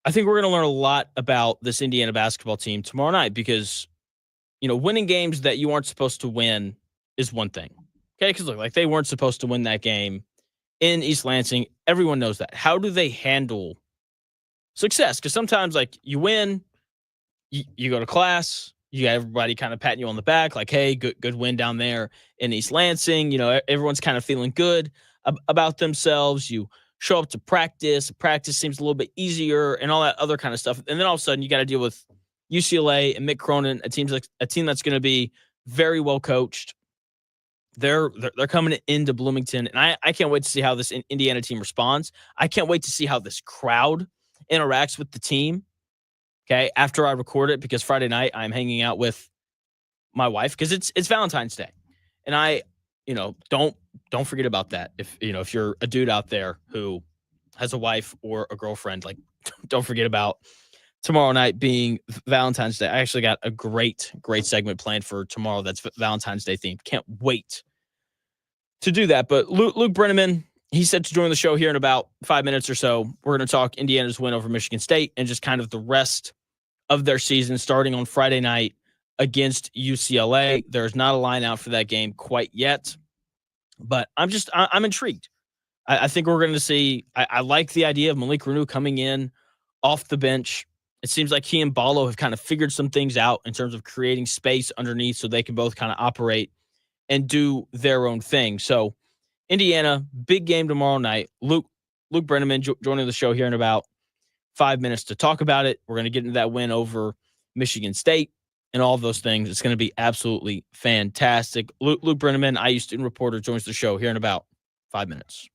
I think we're going to learn a lot about this Indiana basketball team tomorrow night, because winning games that you aren't supposed to win is one thing. Okay, because look, like they weren't supposed to win that game in East Lansing. Everyone knows that. How do they handle success? Because sometimes, like, you win, you go to class. You got everybody kind of patting you on the back, like, hey, good win down there in East Lansing. Everyone's kind of feeling good about themselves. You show up to practice. Practice seems a little bit easier and all that other kind of stuff. And then all of a sudden, you got to deal with UCLA and Mick Cronin, a team that's going to be very well coached. They're coming into Bloomington, and I can't wait to see how this Indiana team responds. I can't wait to see how this crowd interacts with the team. Okay, after I record it, because Friday night I'm hanging out with my wife because it's Valentine's Day, and I, don't forget about that. If you're a dude out there who has a wife or a girlfriend, like, don't forget about tomorrow night being Valentine's Day. I actually got a great segment planned for tomorrow that's Valentine's Day themed. Can't wait to do that. But Luke Brenaman, he's set to join the show here in about 5 minutes or so. We're going to talk Indiana's win over Michigan State and just kind of the rest of their season starting on Friday night against UCLA. There's not a line out for that game quite yet, but I'm intrigued. I think we're going to see, I like the idea of Malik Renew coming in off the bench. It seems like he and Ballo have kind of figured some things out in terms of creating space underneath so they can both kind of operate and do their own thing. So Indiana, big game tomorrow night. Luke Brenaman joining the show here in about 5 minutes to talk about it. We're going to get into that win over Michigan State. and all of those things. It's going to be absolutely fantastic. Luke Brenaman, IU student reporter, joins the show here in about 5 minutes.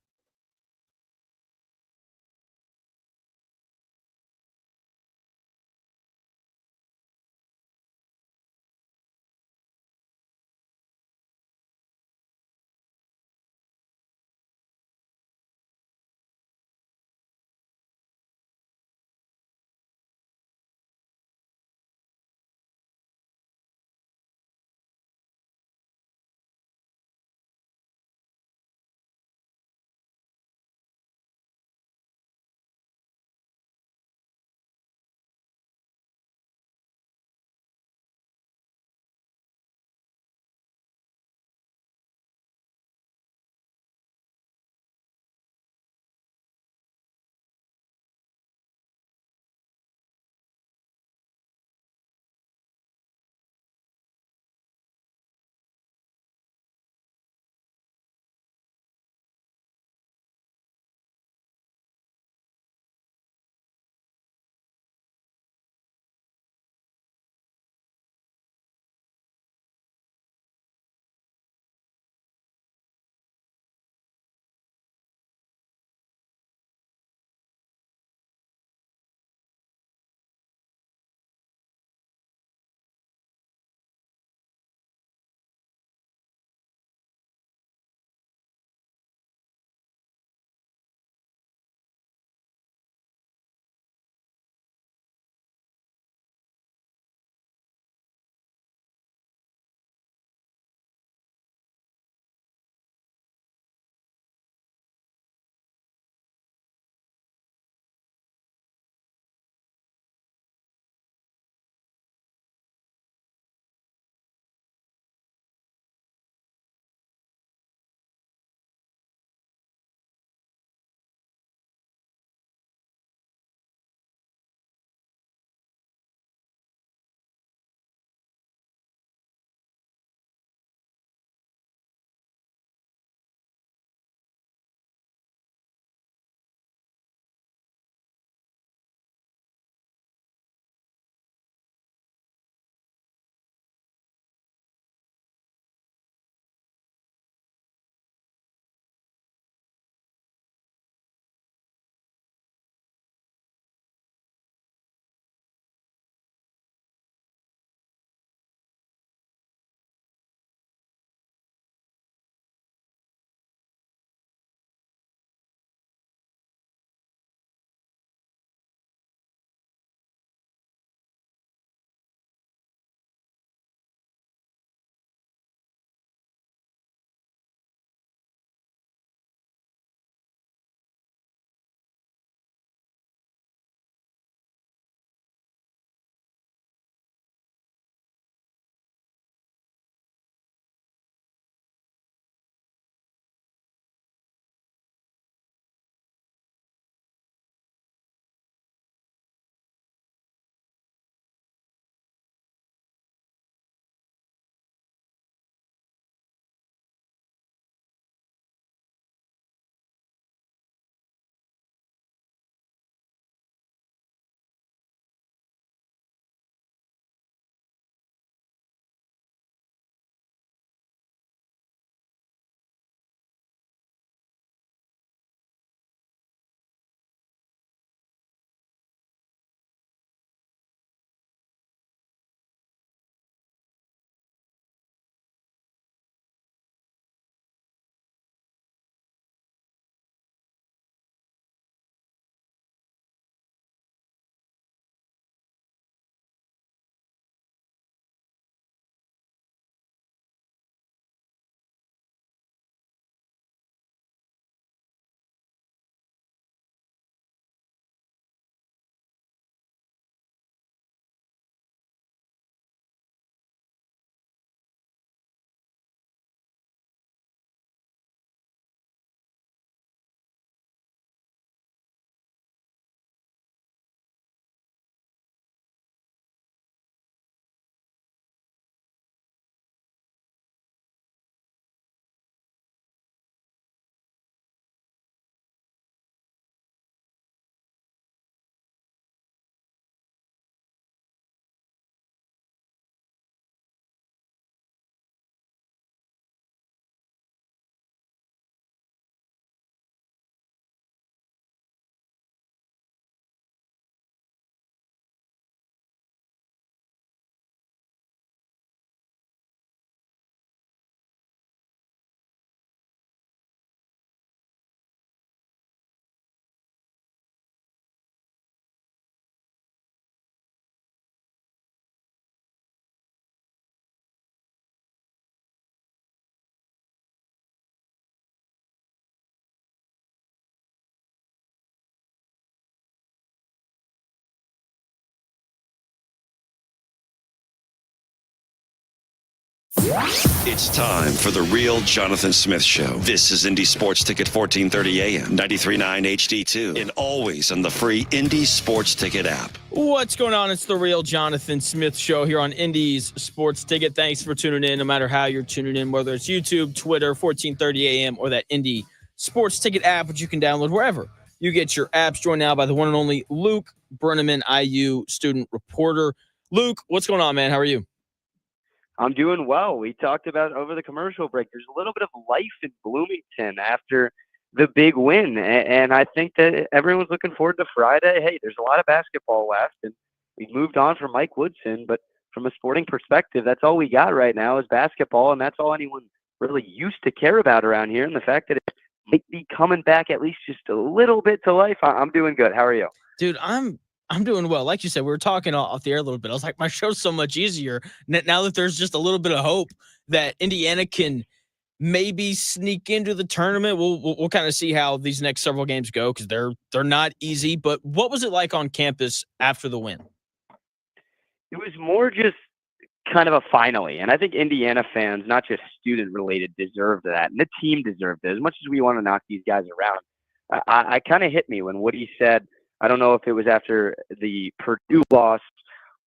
It's time for the real Jonathan Smith Show. This is Indy Sports Ticket 1430 AM, 93.9 HD2, and always on the free Indy Sports Ticket app. What's going on? It's the real Jonathan Smith Show here on Indy's Sports Ticket. Thanks for tuning in, no matter how you're tuning in, whether it's YouTube, Twitter, 1430 AM, or that Indy Sports Ticket app, which you can download wherever you get your apps. Joined now by the one and only Luke Brenaman, IU student reporter. Luke, what's going on, man? How are you? I'm doing well. We talked about over the commercial break. There's a little bit of life in Bloomington after the big win. And I think that everyone's looking forward to Friday. Hey, there's a lot of basketball left, and we've moved on from Mike Woodson. But from a sporting perspective, that's all we got right now is basketball, and that's all anyone really used to care about around here. And the fact that it might be coming back at least just a little bit to life, I'm doing good. How are you? Dude, I'm doing well. Like you said, we were talking off the air a little bit. I was like, my show's so much easier now that there's just a little bit of hope that Indiana can maybe sneak into the tournament. We'll kind of see how these next several games go because they're not easy. But what was it like on campus after the win? It was more just kind of a finally. And I think Indiana fans, not just student-related, deserved that. And the team deserved it. As much as we want to knock these guys around, I kind of hit me when Woody said, I don't know if it was after the Purdue loss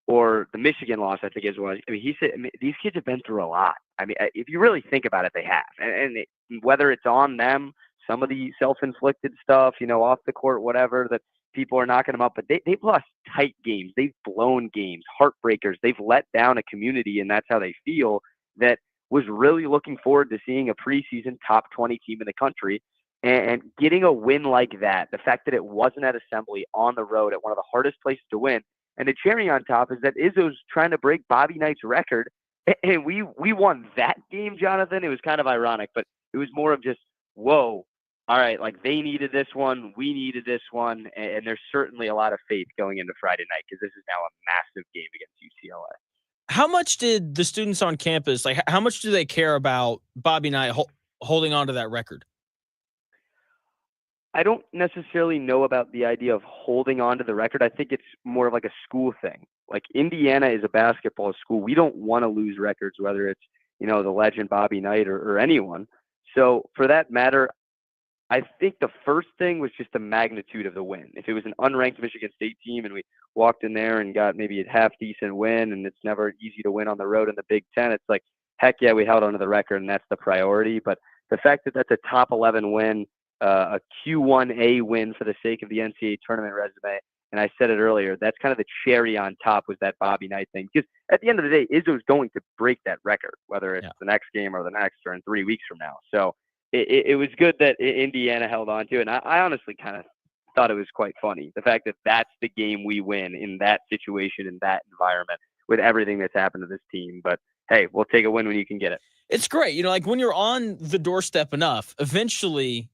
or the Michigan loss, I think it was. I mean, he said, these kids have been through a lot. I mean, if you really think about it, they have. And whether it's on them, some of the self-inflicted stuff, off the court, whatever, that people are knocking them up. But they've lost tight games. They've blown games, heartbreakers. They've let down a community, and that's how they feel, that was really looking forward to seeing a preseason top 20 team in the country. And getting a win like that, the fact that it wasn't at Assembly on the road at one of the hardest places to win, and the cherry on top is that Izzo's trying to break Bobby Knight's record, and we won that game, Jonathan. It was kind of ironic, but it was more of just, whoa, all right, like they needed this one, we needed this one, and there's certainly a lot of faith going into Friday night because this is now a massive game against UCLA. How much did the students on campus, like how much do they care about Bobby Knight holding on to that record? I don't necessarily know about the idea of holding on to the record. I think it's more of like a school thing. Like Indiana is a basketball school. We don't want to lose records, whether it's, the legend Bobby Knight or anyone. So for that matter, I think the first thing was just the magnitude of the win. If it was an unranked Michigan State team and we walked in there and got maybe a half decent win, and it's never easy to win on the road in the Big Ten, it's like, heck yeah, we held onto the record and that's the priority. But the fact that that's a top 11 win, a Q1A win for the sake of the NCAA tournament resume. And I said it earlier, that's kind of the cherry on top was that Bobby Knight thing. Because at the end of the day, Izzo's going to break that record, whether it's the next game or the next or in 3 weeks from now. So it was good that Indiana held on to it. And I honestly kind of thought it was quite funny. The fact that that's the game we win in that situation, in that environment, with everything that's happened to this team. But hey, we'll take a win when you can get it. It's great. Like when you're on the doorstep enough, eventually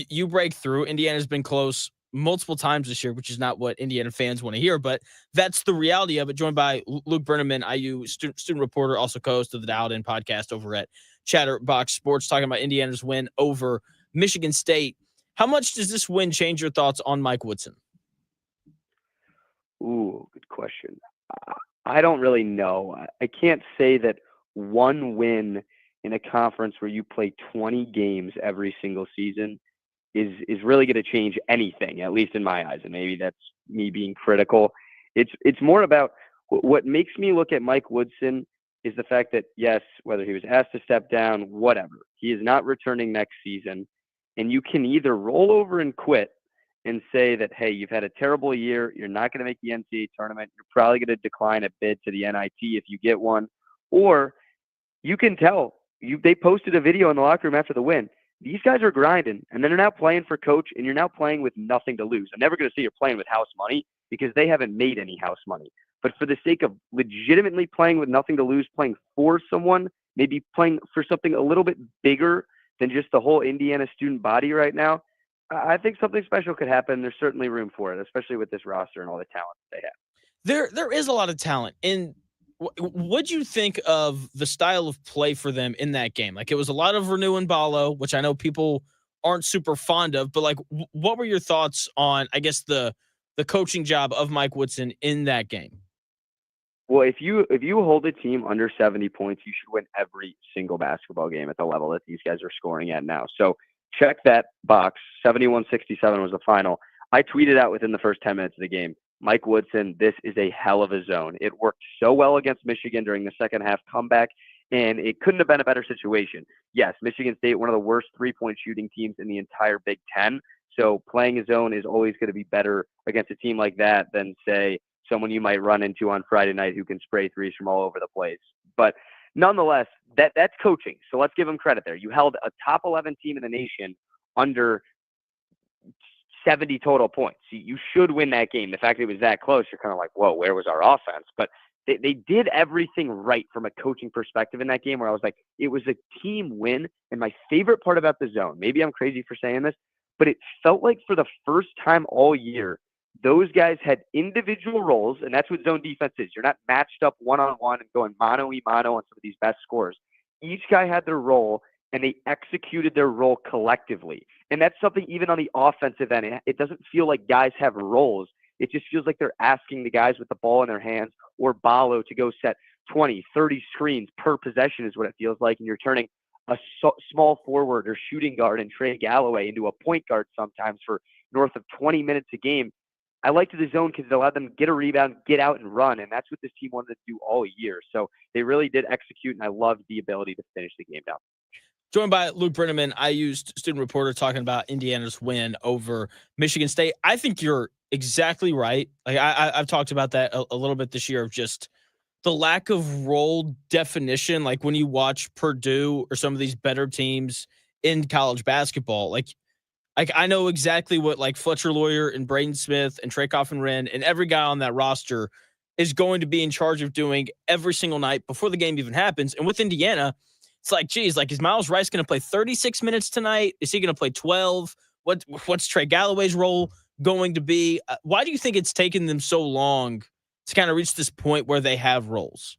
you break through. Indiana's been close multiple times this year, which is not what Indiana fans want to hear, but that's the reality of it. Joined by Luke Brenaman, IU student reporter, also co-host of the Dialed In podcast over at Chatterbox Sports, talking about Indiana's win over Michigan State. How much does this win change your thoughts on Mike Woodson? Ooh, good question. I don't really know. I can't say that one win in a conference where you play 20 games every single season is really going to change anything, at least in my eyes. And maybe that's me being critical. It's more about what makes me look at Mike Woodson is the fact that, yes, whether he was asked to step down, whatever, he is not returning next season. And you can either roll over and quit and say that, hey, you've had a terrible year. You're not going to make the NCAA tournament. You're probably going to decline a bid to the NIT if you get one. Or you can tell. They posted a video in the locker room after the win. These guys are grinding, and then they're now playing for coach, and you're now playing with nothing to lose. I'm never going to say you're playing with house money because they haven't made any house money. But for the sake of legitimately playing with nothing to lose, playing for someone, maybe playing for something a little bit bigger than just the whole Indiana student body right now, I think something special could happen. There's certainly room for it, especially with this roster and all the talent they have. There is a lot of talent. And what'd you think of the style of play for them in that game? Like, it was a lot of Renew and Ballo, which I know people aren't super fond of, but like, what were your thoughts on, I guess, the coaching job of Mike Woodson in that game? Well, if you hold a team under 70 points, you should win every single basketball game at the level that these guys are scoring at now. So check that box. 71-67 was the final. I tweeted out within the first 10 minutes of the game, Mike Woodson, this is a hell of a zone. It worked so well against Michigan during the second half comeback, and it couldn't have been a better situation. Yes, Michigan State, one of the worst three-point shooting teams in the entire Big Ten. So playing a zone is always going to be better against a team like that than, say, someone you might run into on Friday night who can spray threes from all over the place. But nonetheless, that's coaching. So let's give them credit there. You held a top 11 team in the nation under 70 total points. You should win that game. The fact that it was that close, you're kind of like, whoa, where was our offense? But they did everything right from a coaching perspective in that game, where I was like, it was a team win. And my favorite part about the zone, maybe I'm crazy for saying this, but it felt like for the first time all year, those guys had individual roles, and that's what zone defense is. You're not matched up one-on-one and going mano-a-mano on some of these best scores. Each guy had their role, and they executed their role collectively. And that's something even on the offensive end. It doesn't feel like guys have roles. It just feels like they're asking the guys with the ball in their hands or Ballo to go set 20, 30 screens per possession is what it feels like, and you're turning a small forward or shooting guard and Trey Galloway into a point guard sometimes for north of 20 minutes a game. I liked the zone because it allowed them to get a rebound, get out and run, and that's what this team wanted to do all year. So they really did execute, and I loved the ability to finish the game down. Joined by Luke Brenaman, IU's student reporter, talking about Indiana's win over Michigan State. I think you're exactly right. Like I've talked about that a little bit this year, of just the lack of role definition. Like when you watch Purdue or some of these better teams in college basketball, like I know exactly what like Fletcher Lawyer and Braden Smith and Trey Coffin-Wren and every guy on that roster is going to be in charge of doing every single night before the game even happens. And with Indiana, it's like, geez, like, is Myles Rice going to play 36 minutes tonight? Is he going to play 12? What's Trey Galloway's role going to be? Why do you think it's taken them so long to kind of reach this point where they have roles?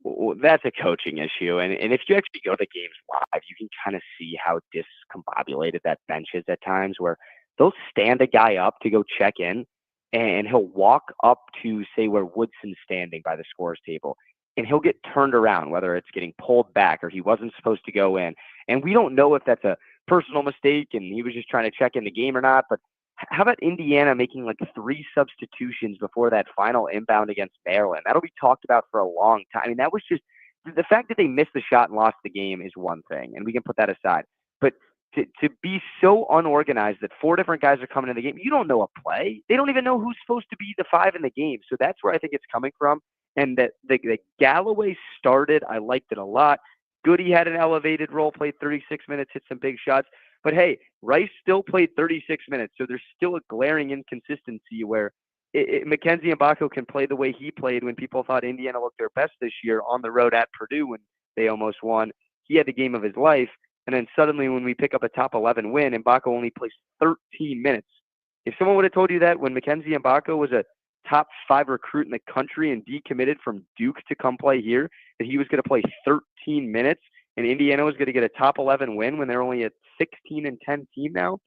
Well, that's a coaching issue. And if you actually go to the games live, you can kind of see how discombobulated that bench is at times, where they'll stand a guy up to go check in, and he'll walk up to, say, where Woodson's standing by the scores table, and he'll get turned around, whether it's getting pulled back or he wasn't supposed to go in. And we don't know if that's a personal mistake and he was just trying to check in the game or not. But how about Indiana making like 3 substitutions before that final inbound against Maryland? That'll be talked about for a long time. I mean, that was just the fact that they missed the shot and lost the game is one thing, and we can put that aside. But to be so unorganized that 4 different guys are coming in the game, you don't know a play. They don't even know who's supposed to be the 5 in the game. So that's where I think it's coming from. And that the Galloway started, I liked it a lot. Goody had an elevated role, played 36 minutes, hit some big shots. But hey, Rice still played 36 minutes, so there's still a glaring inconsistency where Mackenzie Mbako can play the way he played when people thought Indiana looked their best this year on the road at Purdue when they almost won. He had the game of his life, and then suddenly when we pick up a top 11 win, Mbako only plays 13 minutes. If someone would have told you that when Mackenzie Mbako was a top 5 recruit in the country and decommitted from Duke to come play here, that he was going to play 13 minutes and Indiana was going to get a top 11 win when they're only a 16-10 team now,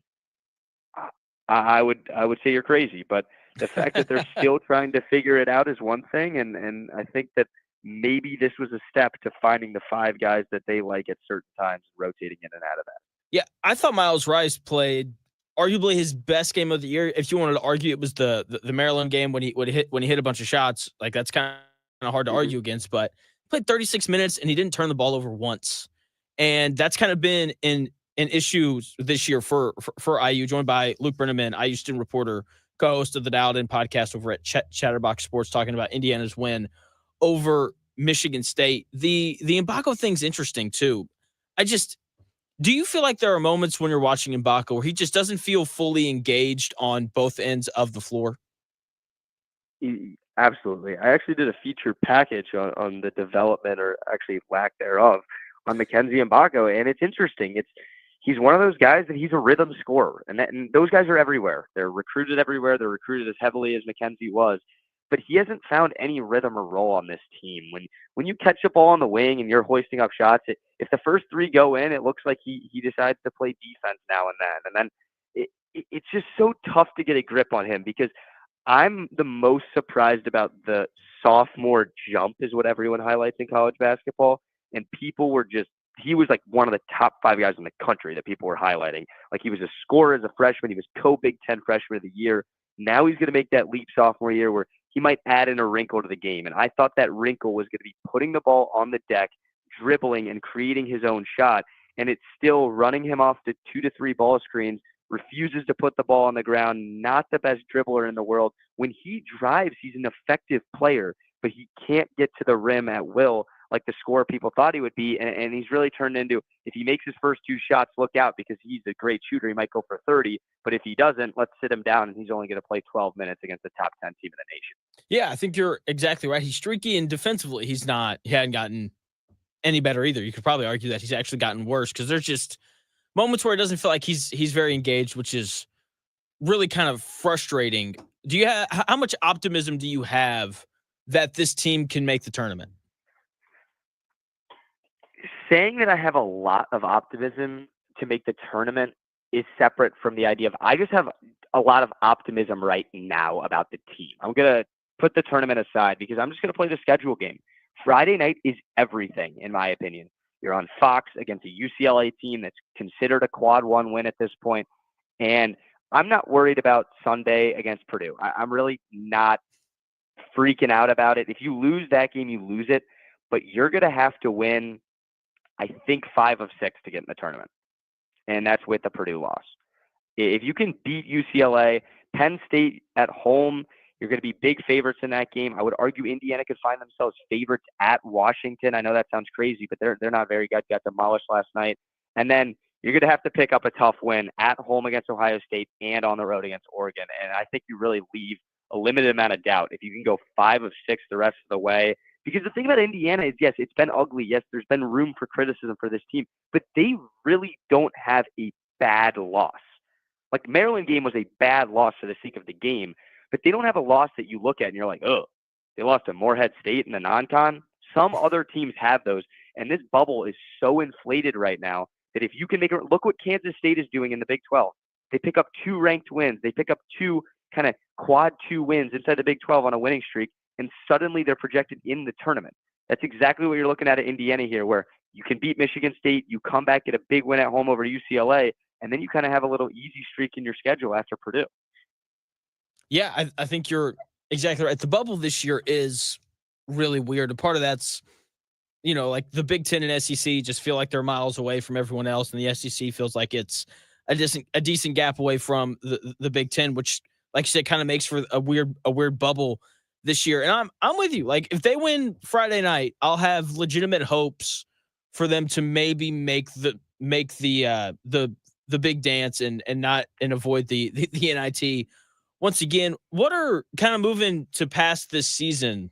I would say you're crazy. But the fact that they're still trying to figure it out is one thing, and I think that maybe this was a step to finding the 5 guys that they like at certain times, rotating in and out of that. Yeah, I thought Myles Rice played arguably his best game of the year. If you wanted to argue, it was the Maryland game when he hit a bunch of shots. Like, that's kind of hard to argue against, but he played 36 minutes and he didn't turn the ball over once. And that's kind of been an issue this year for IU. Joined by Luke Brenaman, IU student reporter, co-host of the Dialed In podcast over at Chatterbox Sports, talking about Indiana's win over Michigan State. The Mbako thing's interesting too. Do you feel like there are moments when you're watching Mbako where he just doesn't feel fully engaged on both ends of the floor? Absolutely. I actually did a feature package on the development, or actually lack thereof, on Mackenzie Mbako, and it's interesting. He's one of those guys that he's a rhythm scorer, and those guys are everywhere. They're recruited everywhere. They're recruited as heavily as Mackenzie was, but he hasn't found any rhythm or role on this team. When you catch a ball on the wing and you're hoisting up shots, if the first 3 go in, it looks like he decides to play defense now and then. And then it's just so tough to get a grip on him, because I'm the most surprised about the sophomore jump is what everyone highlights in college basketball. And people were he was like one of the top 5 guys in the country that people were highlighting. Like he was a scorer as a freshman. He was co-Big Ten Freshman of the Year. Now he's going to make that leap sophomore year where he might add in a wrinkle to the game. And I thought that wrinkle was going to be putting the ball on the deck, dribbling and creating his own shot. And it's still running him off to 2 to 3 ball screens, refuses to put the ball on the ground, not the best dribbler in the world. When he drives, he's an effective player, but he can't get to the rim at will like the scorer people thought he would be. And he's really turned into, if he makes his first 2 shots, look out, because he's a great shooter. He might go for 30, but if he doesn't, let's sit him down and he's only going to play 12 minutes against the top 10 team in the nation. Yeah, I think you're exactly right. He's streaky, and defensively, he hadn't gotten any better either. You could probably argue that he's actually gotten worse because there's just moments where it doesn't feel like he's very engaged, which is really kind of frustrating. How much optimism do you have that this team can make the tournament? Saying that I have a lot of optimism to make the tournament is separate from the idea of, I just have a lot of optimism right now about the team. I'm going to put the tournament aside because I'm just going to play the schedule game. Friday night is everything, in my opinion. You're on Fox against a UCLA team that's considered a quad 1 win at this point. And I'm not worried about Sunday against Purdue. I'm really not freaking out about it. If you lose that game, you lose it. But you're going to have to win, I think, 5 of 6 to get in the tournament. And that's with the Purdue loss. If you can beat UCLA, Penn State at home, you're going to be big favorites in that game. I would argue Indiana could find themselves favorites at Washington. I know that sounds crazy, but they're not very good. Got demolished last night. And then you're going to have to pick up a tough win at home against Ohio State and on the road against Oregon. And I think you really leave a limited amount of doubt if you can go 5 of 6 the rest of the way. Because the thing about Indiana is, yes, it's been ugly. Yes, there's been room for criticism for this team, but they really don't have a bad loss. Like, Maryland game was a bad loss for the sake of the game, but they don't have a loss that you look at and you're like, oh, they lost to Morehead State in the non-con. Some other teams have those, and this bubble is so inflated right now that if you can make it, look what Kansas State is doing in the Big 12. They pick up 2 ranked wins. They pick up 2 kind of quad 2 wins inside the Big 12 on a winning streak, and suddenly they're projected in the tournament. That's exactly what you're looking at Indiana here, where you can beat Michigan State, you come back, get a big win at home over UCLA, and then you kind of have a little easy streak in your schedule after Purdue. Yeah, I think you're exactly right. The bubble this year is really weird. A part of that's, like the Big Ten and SEC just feel like they're miles away from everyone else, and the SEC feels like it's a decent gap away from the Big Ten, which, like you said, kind of makes for a weird bubble this year. And I'm with you. Like, if they win Friday night, I'll have legitimate hopes for them to maybe make the big dance and avoid the NIT. Once again, what are kind of moving to past this season?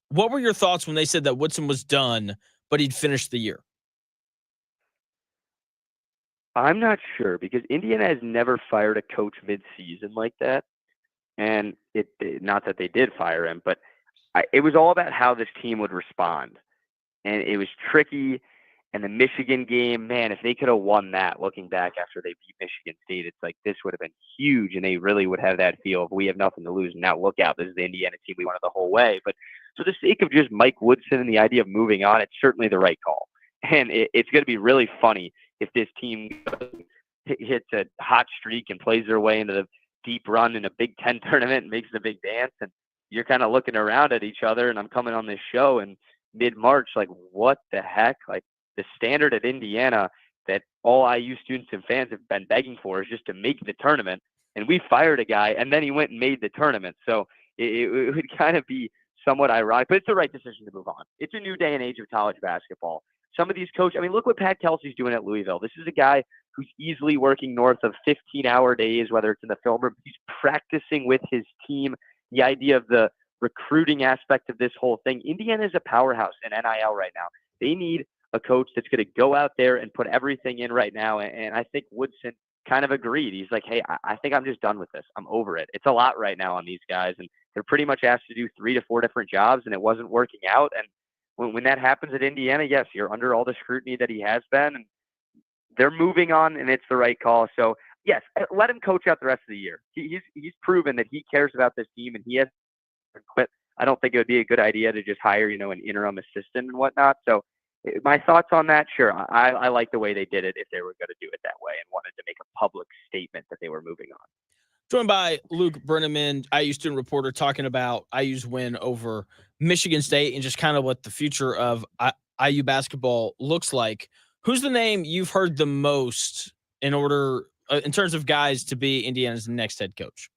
What were your thoughts when they said that Woodson was done, but he'd finished the year? I'm not sure, because Indiana has never fired a coach mid-season like that. And not that they did fire him, but it was all about how this team would respond. And it was tricky. And the Michigan game, man, if they could have won that, looking back after they beat Michigan State, it's like this would have been huge, and they really would have that feel of, we have nothing to lose. And now look out, this is the Indiana team we wanted the whole way. But for the sake of just Mike Woodson and the idea of moving on, it's certainly the right call. And it's going to be really funny if this team hits a hot streak and plays their way into the deep run in a Big Ten tournament and makes the big dance, and you're kind of looking around at each other, and I'm coming on this show in mid-March, like, what the heck? Like, the standard at Indiana that all IU students and fans have been begging for is just to make the tournament. And we fired a guy, and then he went and made the tournament. So it would kind of be somewhat ironic, but it's the right decision to move on. It's a new day and age of college basketball. Some of these coaches, look what Pat Kelsey's doing at Louisville. This is a guy who's easily working north of 15-hour days, whether it's in the film room. He's practicing with his team. The idea of the recruiting aspect of this whole thing. Indiana is a powerhouse in NIL right now. They need a coach that's going to go out there and put everything in right now. And I think Woodson kind of agreed. He's like, hey, I think I'm just done with this. I'm over it. It's a lot right now on these guys. And they're pretty much asked to do 3 to 4 different jobs, and it wasn't working out. And when that happens at Indiana, yes, you're under all the scrutiny that he has been. And they're moving on, and it's the right call. So, yes, let him coach out the rest of the year. He's proven that he cares about this team, and he has quit. I don't think it would be a good idea to just hire, an interim assistant and whatnot. So my thoughts on that, sure. I like the way they did it if they were going to do it that way and wanted to make a public statement that they were moving on. Joined by Luke Brenaman, IU student reporter, talking about IU's win over Michigan State and just kind of what the future of IU basketball looks like. Who's the name you've heard the most in terms of guys to be Indiana's next head coach?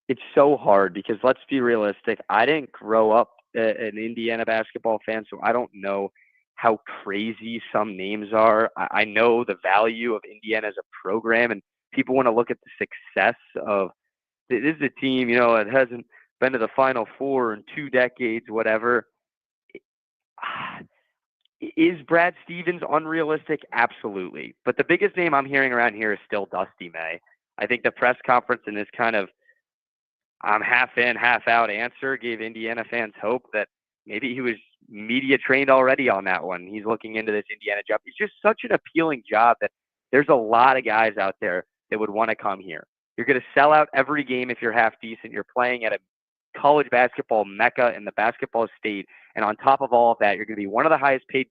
It's so hard because let's be realistic. I didn't grow up an Indiana basketball fan, so I don't know how crazy some names are. I know the value of Indiana as a program, and people want to look at the success of this is a team, it hasn't been to the Final Four in 2 decades, whatever. Is Brad Stevens unrealistic? Absolutely. But the biggest name I'm hearing around here is still Dusty May. I think the press conference and this kind of I'm half in, half out answer gave Indiana fans hope that maybe he was media trained already on that one. He's looking into this Indiana job. It's just such an appealing job that there's a lot of guys out there that would want to come here. You're going to sell out every game if you're half decent. You're playing at a college basketball mecca in the basketball state. And on top of all of that, you're going to be one of the highest paid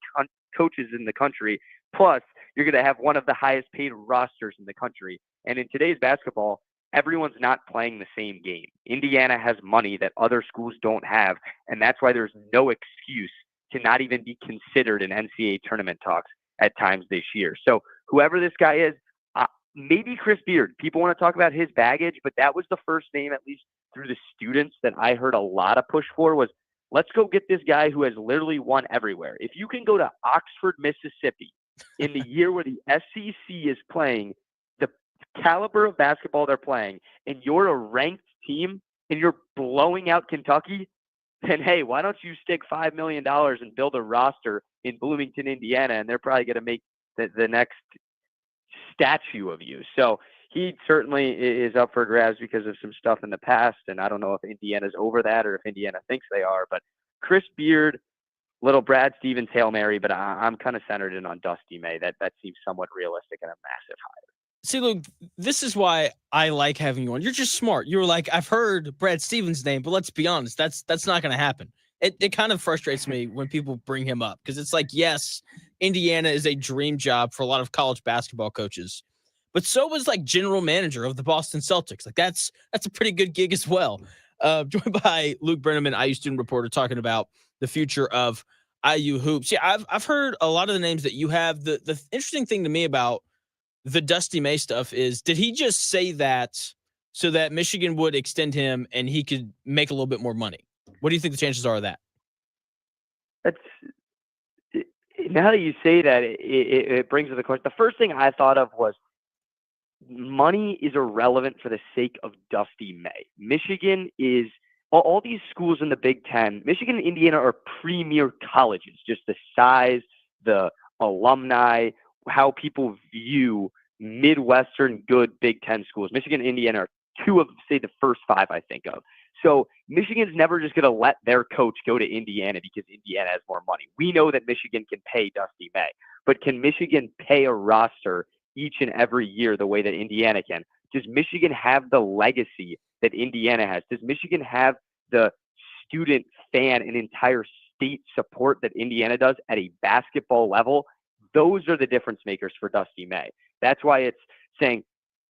coaches in the country. Plus, you're going to have one of the highest paid rosters in the country. And in today's basketball, everyone's not playing the same game. Indiana has money that other schools don't have, and that's why there's no excuse to not even be considered in NCAA tournament talks at times this year. So whoever this guy is, maybe Chris Beard. People want to talk about his baggage, but that was the first name, at least through the students, that I heard a lot of push for was, let's go get this guy who has literally won everywhere. If you can go to Oxford, Mississippi in the year where the SEC is playing the caliber of basketball they're playing, and you're a ranked team and you're blowing out Kentucky, then hey, why don't you stick $5 million and build a roster in Bloomington, Indiana, and they're probably going to make the next statue of you. So he certainly is up for grabs because of some stuff in the past, and I don't know if Indiana's over that or if Indiana thinks they are, but Chris Beard, little Brad Stevens Hail Mary, but I'm kind of centered in on Dusty May. That seems somewhat realistic and a massive hire. See, Luke, this is why I like having you on. You're just smart. You were like, I've heard Brad Stevens' name, but let's be honest, that's not going to happen. It kind of frustrates me when people bring him up because it's like, yes, Indiana is a dream job for a lot of college basketball coaches, but so was like general manager of the Boston Celtics. Like that's a pretty good gig as well. Joined by Luke Brenaman, IU student reporter, talking about the future of IU hoops. Yeah, I've heard a lot of the names that you have. The interesting thing to me about the Dusty May stuff is, did he just say that so that Michigan would extend him and he could make a little bit more money? What do you think the chances are of that? Now that you say that, it brings to the question. The first thing I thought of was money is irrelevant for the sake of Dusty May. Michigan is all these schools in the Big Ten. Michigan and Indiana are premier colleges. Just the size, the alumni, how people view Midwestern good Big Ten schools. Michigan and Indiana are 2 of, say, the first 5 I think of. So Michigan's never just going to let their coach go to Indiana because Indiana has more money. We know that Michigan can pay Dusty May, but can Michigan pay a roster each and every year the way that Indiana can? Does Michigan have the legacy that Indiana has? Does Michigan have the student, fan, and entire state support that Indiana does at a basketball level? Those are the difference makers for Dusty May. That's why it's saying,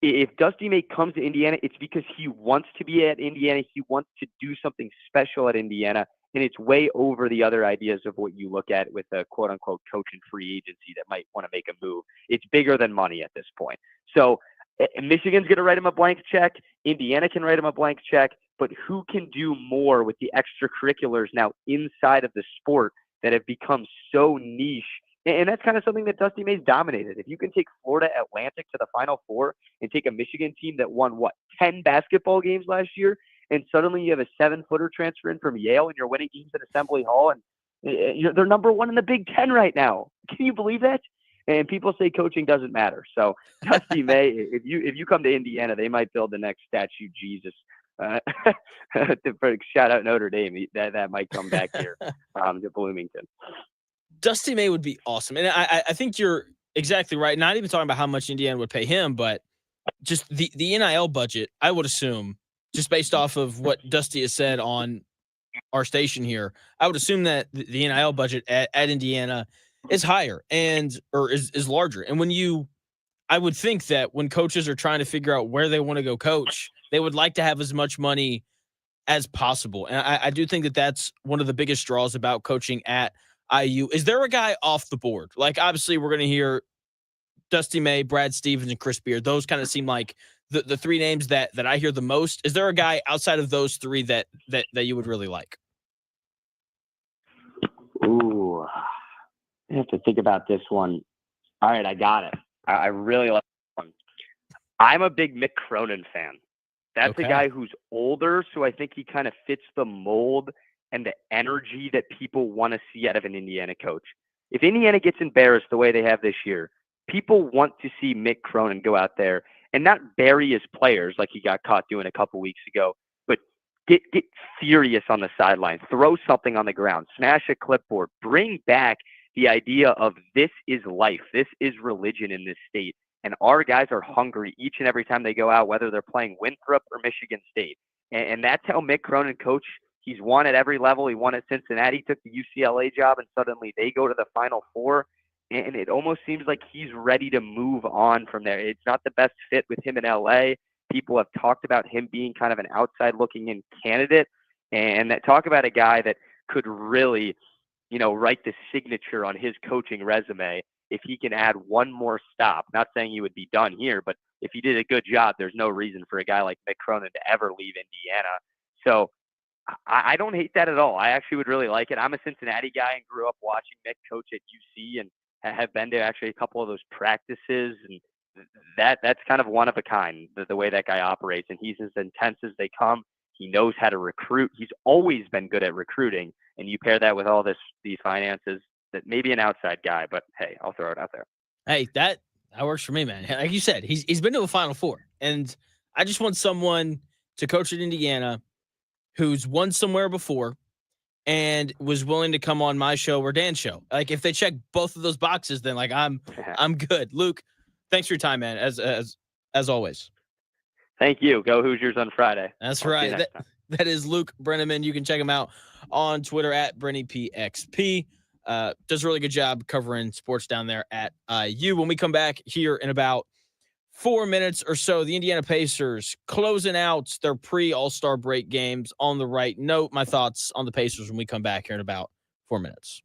if Dusty May comes to Indiana, it's because he wants to be at Indiana. He wants to do something special at Indiana, and it's way over the other ideas of what you look at with a quote-unquote coach and free agency that might want to make a move. It's bigger than money at this point. So Michigan's going to write him a blank check. Indiana can write him a blank check, but who can do more with the extracurriculars now inside of the sport that have become so niche? And that's kind of something that Dusty May's dominated. If you can take Florida Atlantic to the Final Four and take a Michigan team that won, 10 basketball games last year, and suddenly you have a 7-footer transfer in from Yale and you're winning games at Assembly Hall, and they're number 1 in the Big Ten right now. Can you believe that? And people say coaching doesn't matter. So Dusty May, if you come to Indiana, they might build the next statue Jesus. Shout out Notre Dame. That might come back here to Bloomington. Dusty May would be awesome. And I think you're exactly right. Not even talking about how much Indiana would pay him, but just the NIL budget, I would assume, just based off of what Dusty has said on our station here, I would assume that the NIL budget at Indiana is higher or is larger. And I would think that when coaches are trying to figure out where they want to go coach, they would like to have as much money as possible. And I do think that that's one of the biggest draws about coaching at IU. Is there a guy off the board? Like, obviously, we're going to hear Dusty May, Brad Stevens, and Chris Beard. Those kind of seem like the three names that I hear the most. Is there a guy outside of those three that you would really like? Ooh, I have to think about this one. All right, I got it. I really like this one. I'm a big Mick Cronin fan. That's a guy who's older, so I think he kind of fits the mold and the energy that people want to see out of an Indiana coach. If Indiana gets embarrassed the way they have this year, people want to see Mick Cronin go out there and not bury his players like he got caught doing a couple weeks ago, but get furious on the sideline, throw something on the ground, smash a clipboard, bring back the idea of this is life, this is religion in this state. And our guys are hungry each and every time they go out, whether they're playing Winthrop or Michigan State. And that's how Mick Cronin coach. He's won at every level. He won at Cincinnati, took the UCLA job, and suddenly they go to the Final Four. And it almost seems like he's ready to move on from there. It's not the best fit with him in LA. People have talked about him being kind of an outside looking in candidate. And that talk about a guy that could really, write the signature on his coaching resume if he can add one more stop. Not saying he would be done here, but if he did a good job, there's no reason for a guy like Mick Cronin to ever leave Indiana. So I don't hate that at all. I actually would really like it. I'm a Cincinnati guy and grew up watching Mick coach at UC and have been to actually a couple of those practices. And that's kind of one of a kind, the way that guy operates. And he's as intense as they come. He knows how to recruit. He's always been good at recruiting. And you pair that with all these finances, that maybe an outside guy, but hey, I'll throw it out there. Hey, that works for me, man. Like you said, he's been to a Final Four, and I just want someone to coach at Indiana who's won somewhere before and was willing to come on my show or Dan's show. Like, if they check both of those boxes, then like I'm good. Luke, thanks for your time, man. As always. Thank you. Go Hoosiers on Friday. That's right. That is Luke Brenaman. You can check him out on Twitter at BrennyPXP. Does a really good job covering sports down there at IU. When we come back here in about 4 minutes or so, the Indiana Pacers closing out their pre-All-Star break games on the right note. My thoughts on the Pacers when we come back here in about 4 minutes.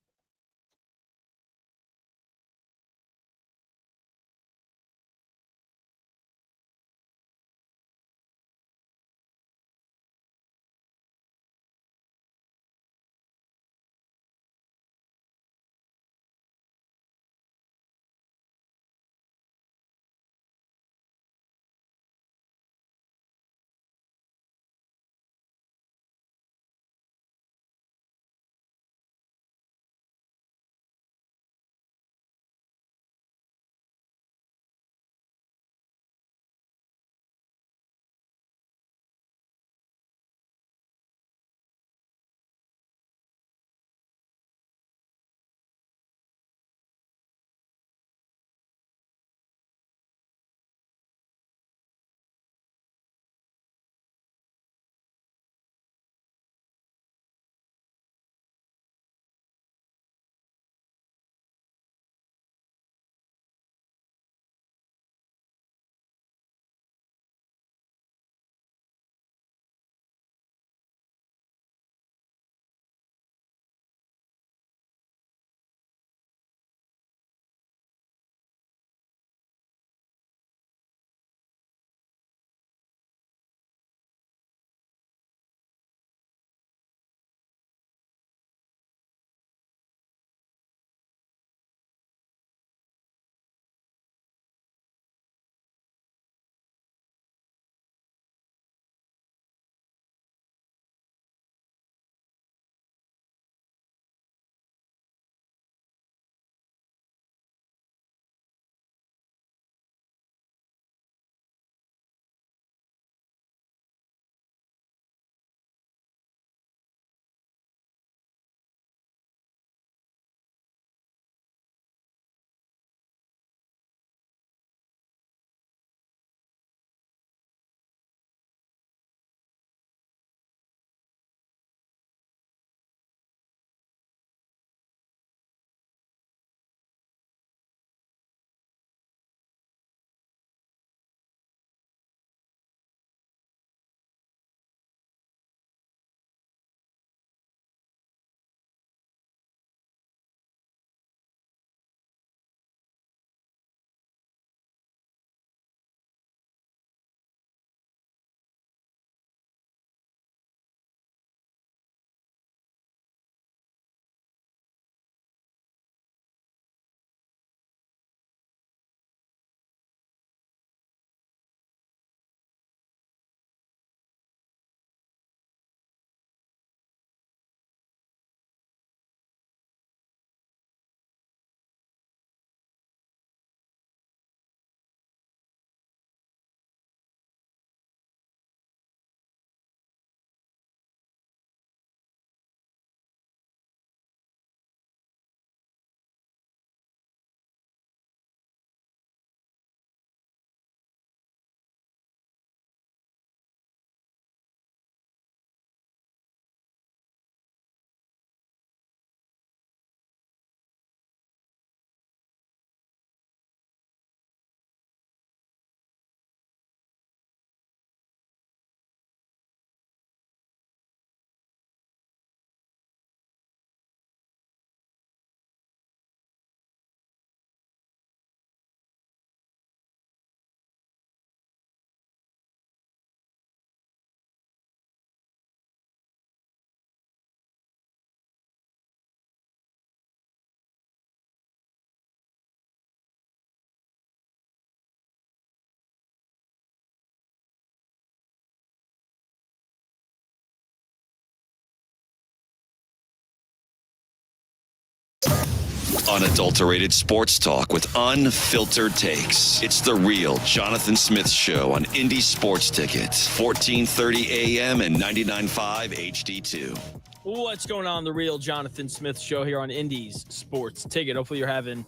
Unadulterated sports talk with unfiltered takes. It's the real Jonathan Smith Show on Indy Sports Ticket, 1430 AM and 99.5 HD2. What's going on? The real Jonathan Smith Show here on Indy's Sports Ticket. Hopefully you're having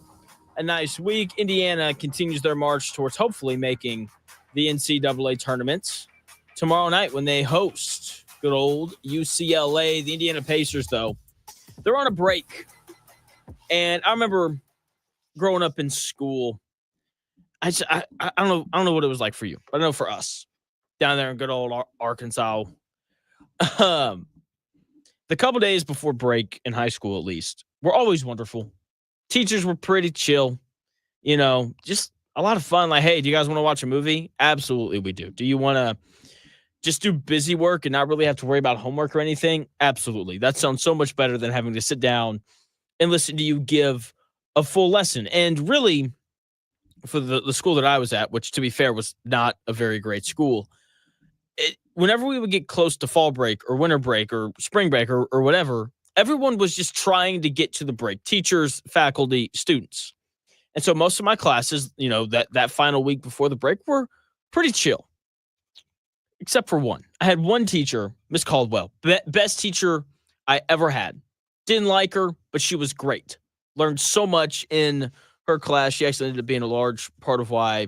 a nice week. Indiana continues their march towards hopefully making the NCAA tournaments tomorrow night when they host good old UCLA. The Indiana Pacers, though, they're on a break. And I remember growing up in school, I don't know what it was like for you, but I know for us down there in good old Arkansas, the couple days before break in high school, at least, were always wonderful. Teachers were pretty chill, just a lot of fun. Like, hey, do you guys want to watch a movie? Absolutely, we do. Do you want to just do busy work and not really have to worry about homework or anything? Absolutely. That sounds so much better than having to sit down and listen to you give a full lesson. And really, for the school that I was at, which to be fair was not a very great school, whenever we would get close to fall break or winter break or spring break or whatever, everyone was just trying to get to the break. Teachers, faculty, students. And so most of my classes, that final week before the break were pretty chill. Except for one. I had one teacher, Miss Caldwell, best teacher I ever had. Didn't like her, but she was great. Learned so much in her class. She actually ended up being a large part of why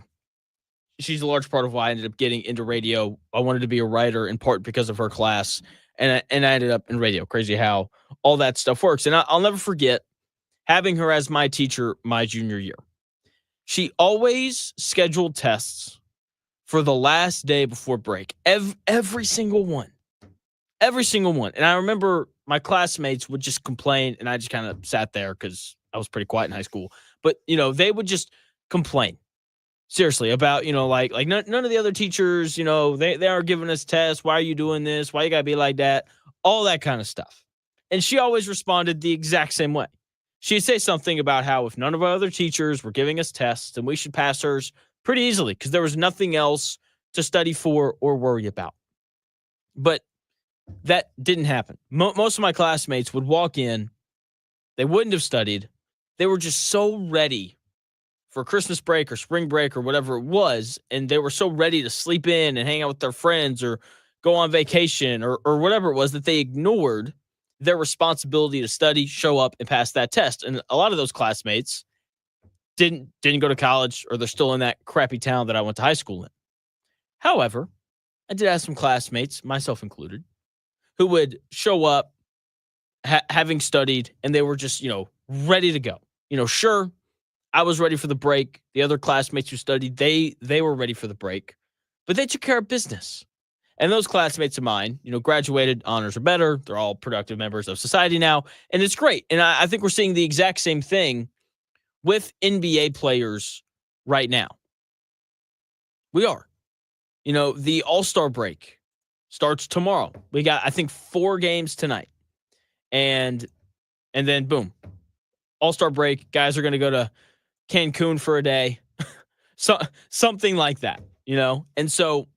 I ended up getting into radio. I wanted to be a writer in part because of her class, and I ended up in radio. Crazy how all that stuff works. And I'll never forget having her as my teacher my junior year. She always scheduled tests for the last day before break. Every single one. Every single one. And I remember my classmates would just complain, and I just kind of sat there because I was pretty quiet in high school. But, they would just complain. Seriously, about, like none of the other teachers, they are giving us tests. Why are you doing this? Why you got to be like that? All that kind of stuff. And she always responded the exact same way. She'd say something about how if none of our other teachers were giving us tests, then we should pass hers pretty easily because there was nothing else to study for or worry about. But that didn't happen. Most of my classmates would walk in. They wouldn't have studied. They were just so ready for Christmas break or spring break or whatever it was, and they were so ready to sleep in and hang out with their friends or go on vacation or whatever it was that they ignored their responsibility to study, show up, and pass that test. And a lot of those classmates didn't go to college, or they're still in that crappy town that I went to high school in. However, I did have some classmates, myself included, who would show up having studied, and they were just, ready to go. Sure, I was ready for the break. The other classmates who studied, they were ready for the break, but they took care of business. And those classmates of mine, graduated, honors or better. They're all productive members of society now, and it's great. And I think we're seeing the exact same thing with NBA players right now. We are. The All-Star break starts tomorrow. We got, I think, 4 games tonight. And then, boom, All-Star break. Guys are going to go to Cancun for a day. Something like that, And so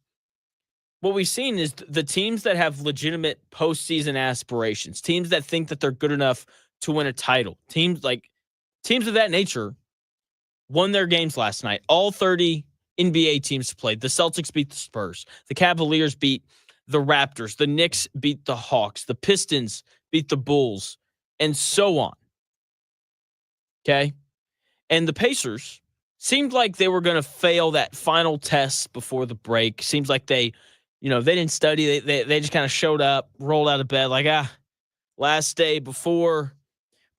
what we've seen is the teams that have legitimate postseason aspirations, teams that think that they're good enough to win a title, teams of that nature won their games last night. All 30 NBA teams played. The Celtics beat the Spurs. The Cavaliers beat the Raptors. The Knicks beat the Hawks. The Pistons beat the Bulls, and so on. Okay? And the Pacers seemed like they were going to fail that final test before the break. Seems like they didn't study. They just kind of showed up, rolled out of bed like, last day before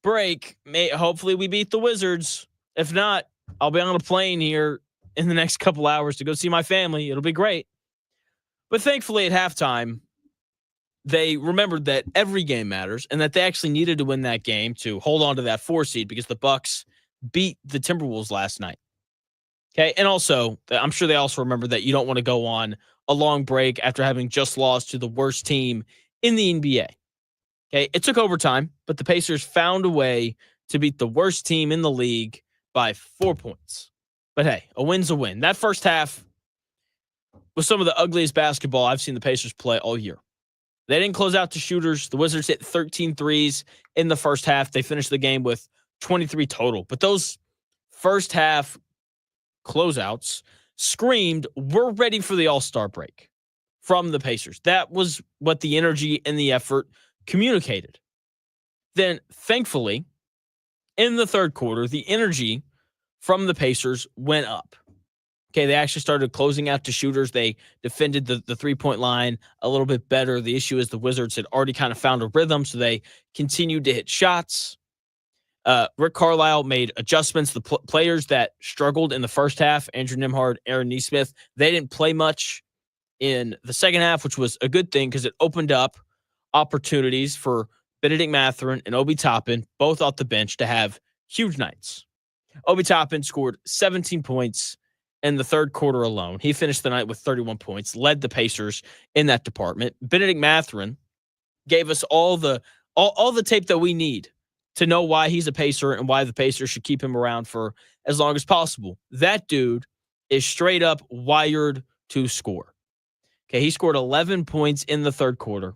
break. Hopefully we beat the Wizards. If not, I'll be on a plane here in the next couple hours to go see my family. It'll be great. But thankfully at halftime, they remembered that every game matters and that they actually needed to win that game to hold on to that 4 seed because the Bucks beat the Timberwolves last night. Okay. And also, I'm sure they also remember that you don't want to go on a long break after having just lost to the worst team in the NBA. Okay. It took overtime, but the Pacers found a way to beat the worst team in the league by 4 points. But hey, a win's a win. That first half was some of the ugliest basketball I've seen the Pacers play all year. They didn't close out to shooters. The Wizards hit 13 threes in the first half. They finished the game with 23 total. But those first half closeouts screamed, we're ready for the All-Star break from the Pacers. That was what the energy and the effort communicated. Then, thankfully, in the third quarter, the energy from the Pacers went up. Okay, they actually started closing out to shooters. They defended the three-point line a little bit better. The issue is the Wizards had already kind of found a rhythm, so they continued to hit shots. Rick Carlisle made adjustments. The players that struggled in the first half, Andrew Nembhard, Aaron Nesmith, they didn't play much in the second half, which was a good thing because it opened up opportunities for Benedict Mathurin and Obi Toppin, both off the bench, to have huge nights. Obi Toppin scored 17 points in the third quarter alone. He finished the night with 31 points, led the Pacers in that department. Benedict Mathurin gave us all the tape that we need to know why he's a Pacer and why the Pacers should keep him around for as long as possible. That dude is straight up wired to score. Okay, he scored 11 points in the third quarter,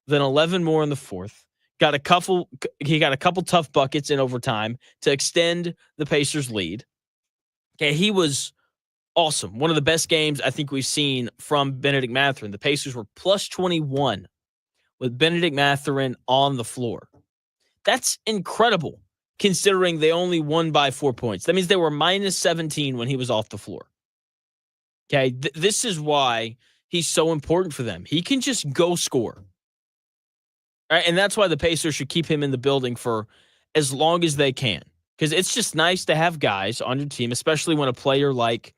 then 11 more in the fourth. He got a couple tough buckets in overtime to extend the Pacers' lead. Okay, he was awesome. One of the best games I think we've seen from Benedict Mathurin. The Pacers were plus 21 with Benedict Mathurin on the floor. That's incredible considering they only won by 4 points. That means they were minus 17 when he was off the floor. Okay, this is why he's so important for them. He can just go score. All right, and that's why the Pacers should keep him in the building for as long as they can. Because it's just nice to have guys on your team, especially when a player like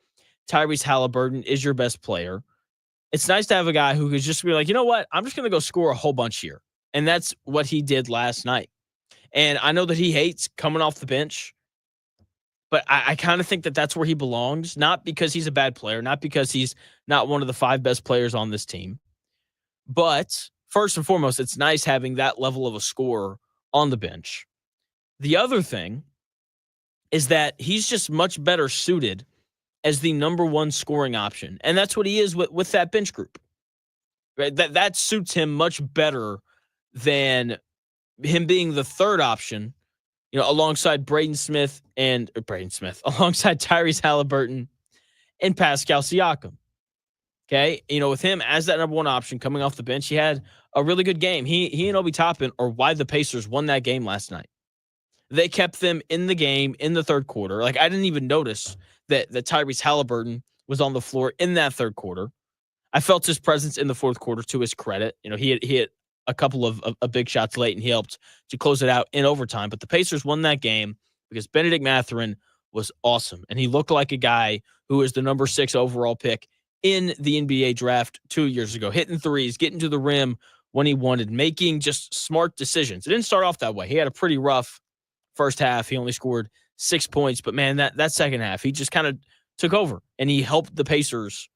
Tyrese Halliburton is your best player. It's nice to have a guy who could just be like, you know what? I'm just going to go score a whole bunch here. And that's what he did last night. And I know that he hates coming off the bench, but I kind of think that that's where he belongs, not because he's a bad player, not because he's not one of the 5 best players on this team. But first and foremost, it's nice having that level of a scorer on the bench. The other thing is that he's just much better suited as the number one scoring option. And that's what he is with that bench group. Right? That suits him much better than him being the third option, alongside alongside Tyrese Halliburton and Pascal Siakam. Okay. With him as that number one option coming off the bench, he had a really good game. He and Obi Toppin are why the Pacers won that game last night. They kept them in the game in the third quarter. Like, I didn't even notice that Tyrese Halliburton was on the floor in that third quarter. I felt his presence in the fourth quarter to his credit. He hit a couple of big shots late, and he helped to close it out in overtime. But the Pacers won that game because Benedict Mathurin was awesome, and he looked like a guy who was the number 6 overall pick in the NBA draft 2 years ago, hitting threes, getting to the rim when he wanted, making just smart decisions. It didn't start off that way. He had a pretty rough first half. He only scored 6 points, but man, that second half, he just kind of took over, and he helped the Pacers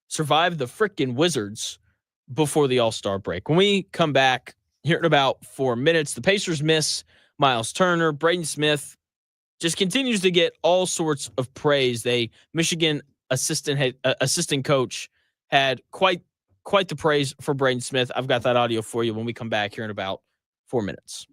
survive the frickin' Wizards before the All-Star break. When we come back here in about 4 minutes, the Pacers miss Myles Turner. Braden Smith just continues to get all sorts of praise. Michigan assistant coach had quite the praise for Braden Smith. I've got that audio for you when we come back here in about 4 minutes.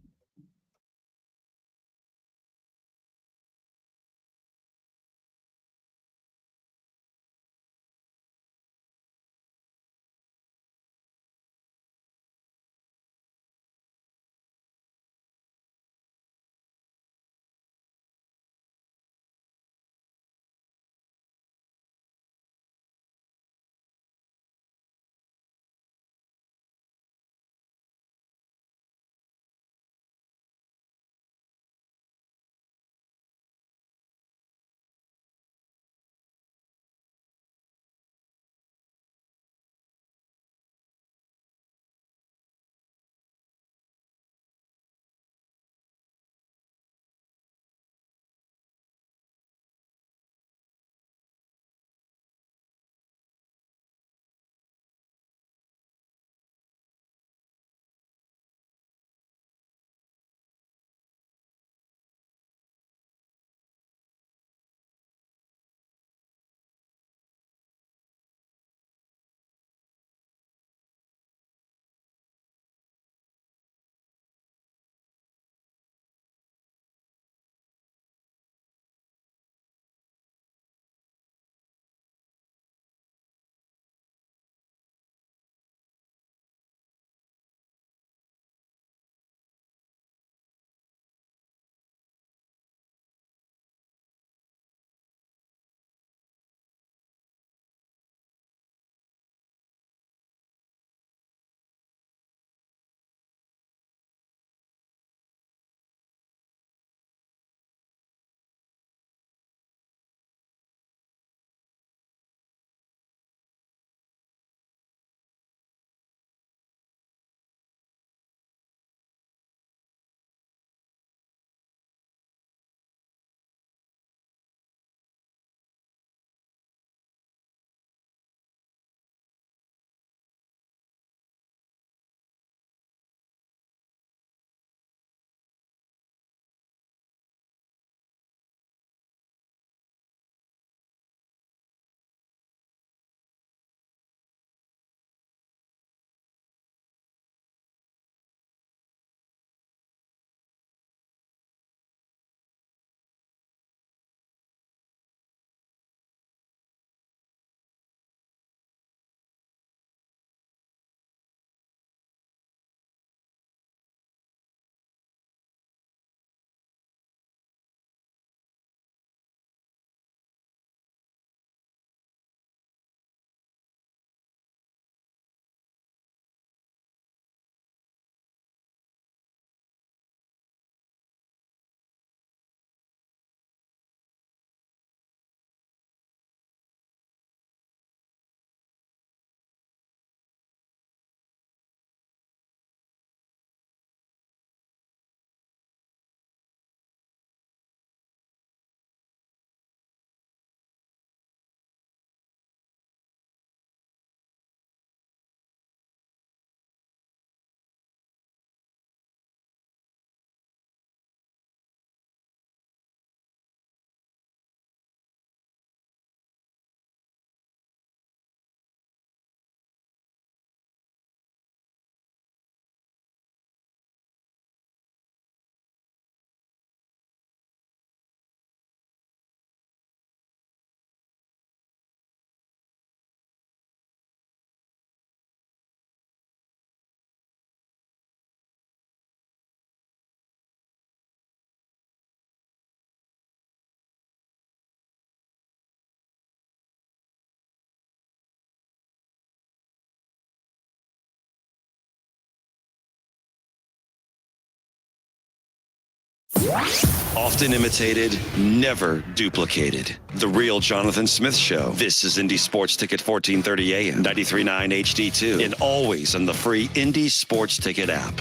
Often imitated, never duplicated. The real Jonathan Smith Show. This is Indy Sports Ticket 1430 AM, 93.9 HD2, and always on the free Indy Sports Ticket app.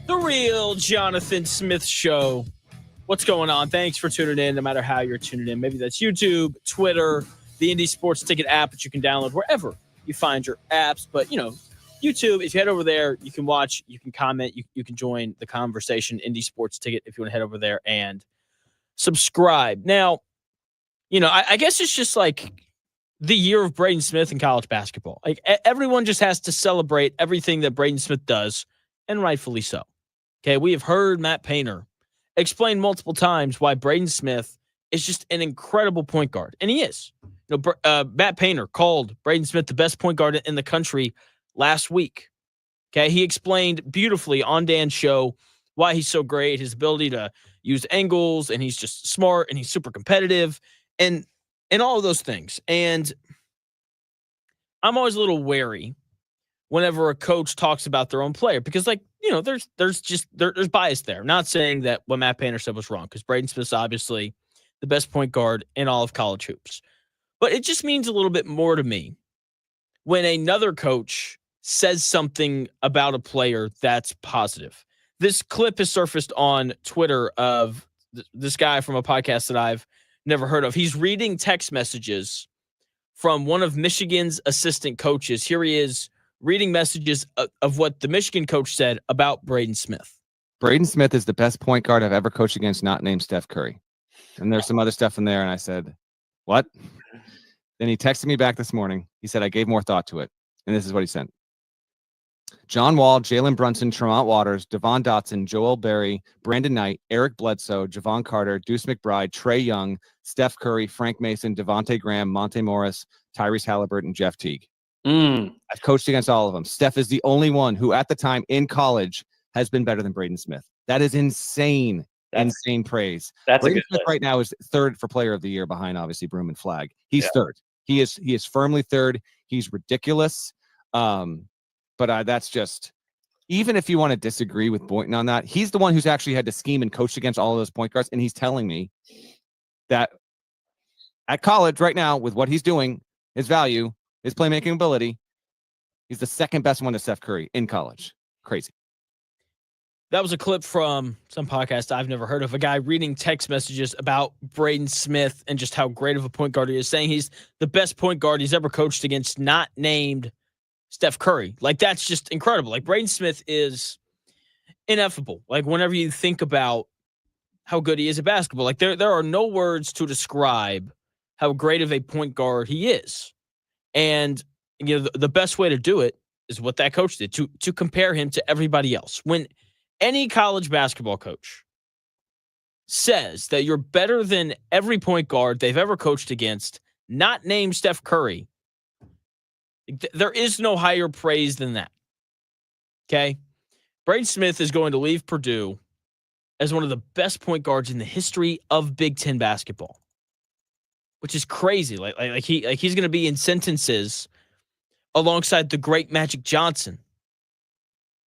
The real Jonathan Smith Show. What's going on? Thanks for tuning in, no matter how you're tuning in. Maybe that's YouTube, Twitter, the Indy Sports Ticket app that you can download wherever you find your apps. But, YouTube, if you head over there, you can watch, you can comment, you can join the conversation, Indy Sports Ticket, if you want to head over there and subscribe. Now, I guess it's just like the year of Braden Smith in college basketball. Like, everyone just has to celebrate everything that Braden Smith does, and rightfully so. Okay, we have heard Matt Painter explain multiple times why Braden Smith is just an incredible point guard, and he is. Matt Painter called Braden Smith the best point guard in the country last week. Okay, he explained beautifully on Dan's show why he's so great, his ability to use angles, and he's just smart, and he's super competitive, and all of those things. And I'm always a little wary whenever a coach talks about their own player, because there's bias there. I'm not saying that what Matt Painter said was wrong, because Braden Smith's obviously the best point guard in all of college hoops. But it just means a little bit more to me when another coach says something about a player that's positive. This clip has surfaced on Twitter of this guy from a podcast that I've never heard of. He's reading text messages from one of Michigan's assistant coaches. Here he is reading messages of what the Michigan coach said about Braden Smith. Braden Smith is the best point guard I've ever coached against, not named Steph Curry. And there's some other stuff in there, and I said, what? Then he texted me back this morning. He said, I gave more thought to it. And this is what he sent. John Wall, Jalen Brunson, Tremont Waters, Devon Dotson, Joel Berry, Brandon Knight, Eric Bledsoe, Javon Carter, Deuce McBride, Trae Young, Steph Curry, Frank Mason, Devontae Graham, Monte Morris, Tyrese Halliburton, Jeff Teague. I've coached against all of them. Steph is the only one who at the time in college has been better than Braden Smith. That is insane. Insane praise. Braden Smith right now is third for player of the year behind obviously Broom and Flag. He's third. He is firmly third. He's ridiculous. But that's just, even if you want to disagree with Boynton on that, he's the one who's actually had to scheme and coach against all of those point guards. And he's telling me that at college right now, with what he's doing, his value, his playmaking ability, he's the second best one to Steph Curry in college. Crazy. That was a clip from some podcast I've never heard of, a guy reading text messages about Braden Smith and just how great of a point guard he is, saying he's the best point guard he's ever coached against, not named Steph Curry. Like, that's just incredible. Like, Braden Smith is ineffable. Like, whenever you think about how good he is at basketball, like there are no words to describe how great of a point guard he is. And the best way to do it is what that coach did, to compare him to everybody else. When any college basketball coach says that you're better than every point guard they've ever coached against, not named Steph Curry, there is no higher praise than that. Okay? Braden Smith is going to leave Purdue as one of the best point guards in the history of Big Ten basketball, which is crazy. Like he's going to be in sentences alongside the great Magic Johnson.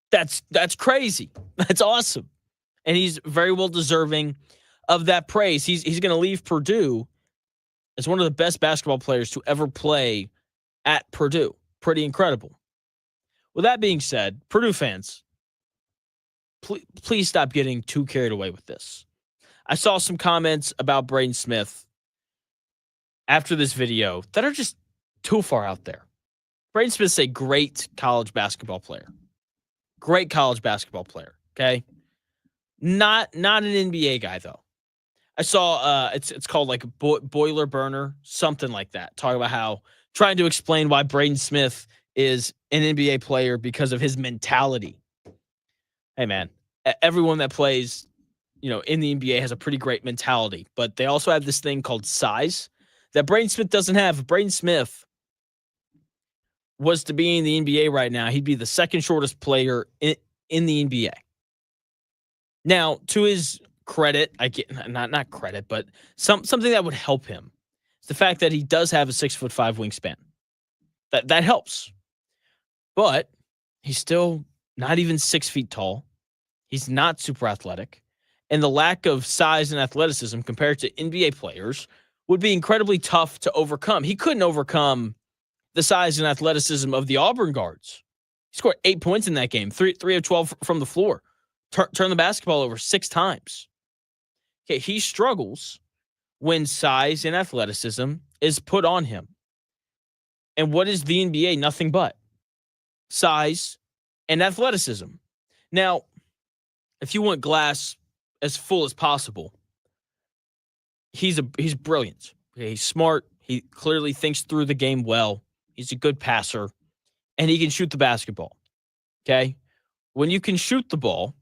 That's crazy. That's awesome. And he's very well deserving of that praise. He's going to leave Purdue as one of the best basketball players to ever play at Purdue. Pretty incredible. With that being said, Purdue fans, please stop getting too carried away with this. I saw some comments about Braden Smith after this video that are just too far out there. Braden Smith's a great college basketball player. Great college basketball player, okay? Not an NBA guy, though. I saw it's called like Boiler Burner, something like that, talking about how trying to explain why Braden Smith is an NBA player because of his mentality. Hey, man, everyone that plays, in the NBA has a pretty great mentality, but they also have this thing called size that Braden Smith doesn't have. If Braden Smith was to be in the NBA right now, he'd be the second shortest player in the NBA. Now, to his credit, I get not credit, but something that would help him is the fact that he does have a 6'5" wingspan. That helps. But he's still not even 6 feet tall. He's not super athletic. and the lack of size and athleticism compared to NBA players would be incredibly tough to overcome. He couldn't overcome the size and athleticism of the Auburn guards. He scored 8 points in that game, 3 of 12 from the floor, turned the basketball over 6 times. Okay, he struggles when size and athleticism is put on him. And what is the NBA? Nothing but size and athleticism. Now, if you want glass as full as possible, he's brilliant. Okay, he's smart. He clearly thinks through the game well. He's a good passer, and he can shoot the basketball. Okay, when you can shoot the ball,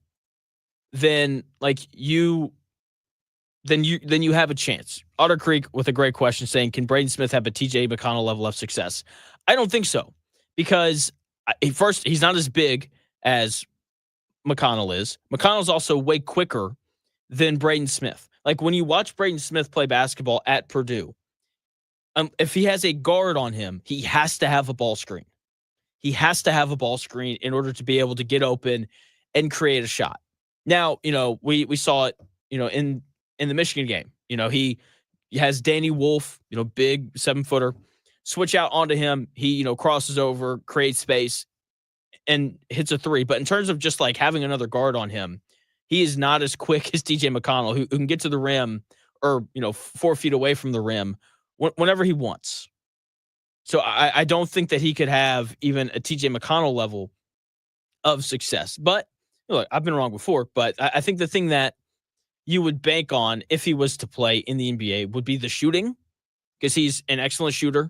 then you have a chance. Otter Creek with a great question saying, can Braden Smith have a TJ McConnell level of success? I don't think so, because first, he's not as big as McConnell is. McConnell's also way quicker than Braden Smith. Like when you watch Braden Smith play basketball at Purdue, if he has a guard on him, he has to have a ball screen. He has to have a ball screen in order to be able to get open and create a shot. Now, we saw it, in the Michigan game. He has Danny Wolf, big 7-footer, switch out onto him. He, crosses over, creates space, and hits a 3. But in terms of just having another guard on him, he is not as quick as TJ McConnell, who can get to the rim or, 4 feet away from the rim whenever he wants. So I don't think that he could have even a TJ McConnell level of success. But look, I've been wrong before, but I think the thing that you would bank on if he was to play in the NBA would be the shooting, because he's an excellent shooter.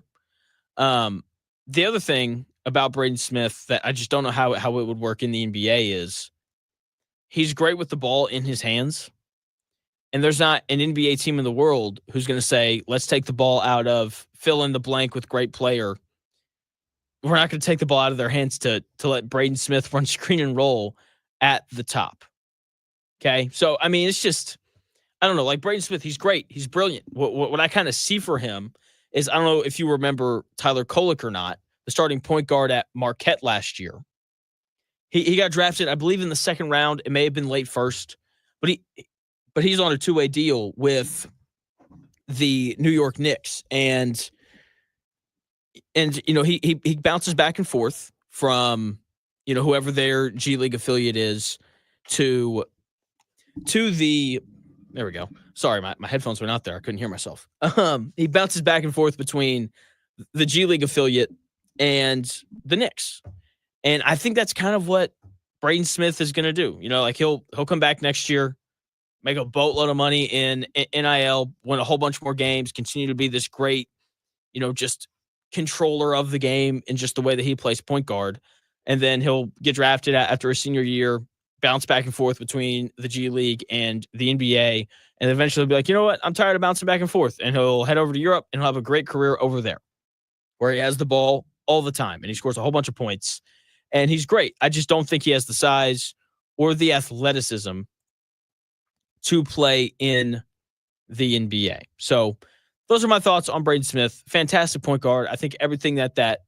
The other thing about Braden Smith that I just don't know how it would work in the NBA is he's great with the ball in his hands. And there's not an NBA team in the world who's going to say, let's take the ball out of fill in the blank with great player. We're not going to take the ball out of their hands to let Braden Smith run screen and roll at the top. Okay. So, I mean, it's just, I don't know, like Braden Smith, he's great. He's brilliant. What I kind of see for him is, I don't know if you remember Tyler Kolek or not, the starting point guard at Marquette last year. He got drafted, I believe, in the second round. It may have been late first, but he's on a 2-way deal with the New York Knicks. And he bounces back and forth from, whoever their G League affiliate is to the, there we go. Sorry, my headphones went out there. I couldn't hear myself. He bounces back and forth between the G League affiliate and the Knicks. And I think that's kind of what Braden Smith is going to do. He'll come back next year, make a boatload of money in NIL, win a whole bunch more games, continue to be this great, just controller of the game in just the way that he plays point guard. And then he'll get drafted after a senior year, bounce back and forth between the G League and the NBA, and eventually be like, you know what? I'm tired of bouncing back and forth. And he'll head over to Europe and he'll have a great career over there where he has the ball all the time and he scores a whole bunch of points. And he's great. I just don't think he has the size or the athleticism to play in the NBA. So those are my thoughts on Braden Smith. Fantastic point guard. I think everything that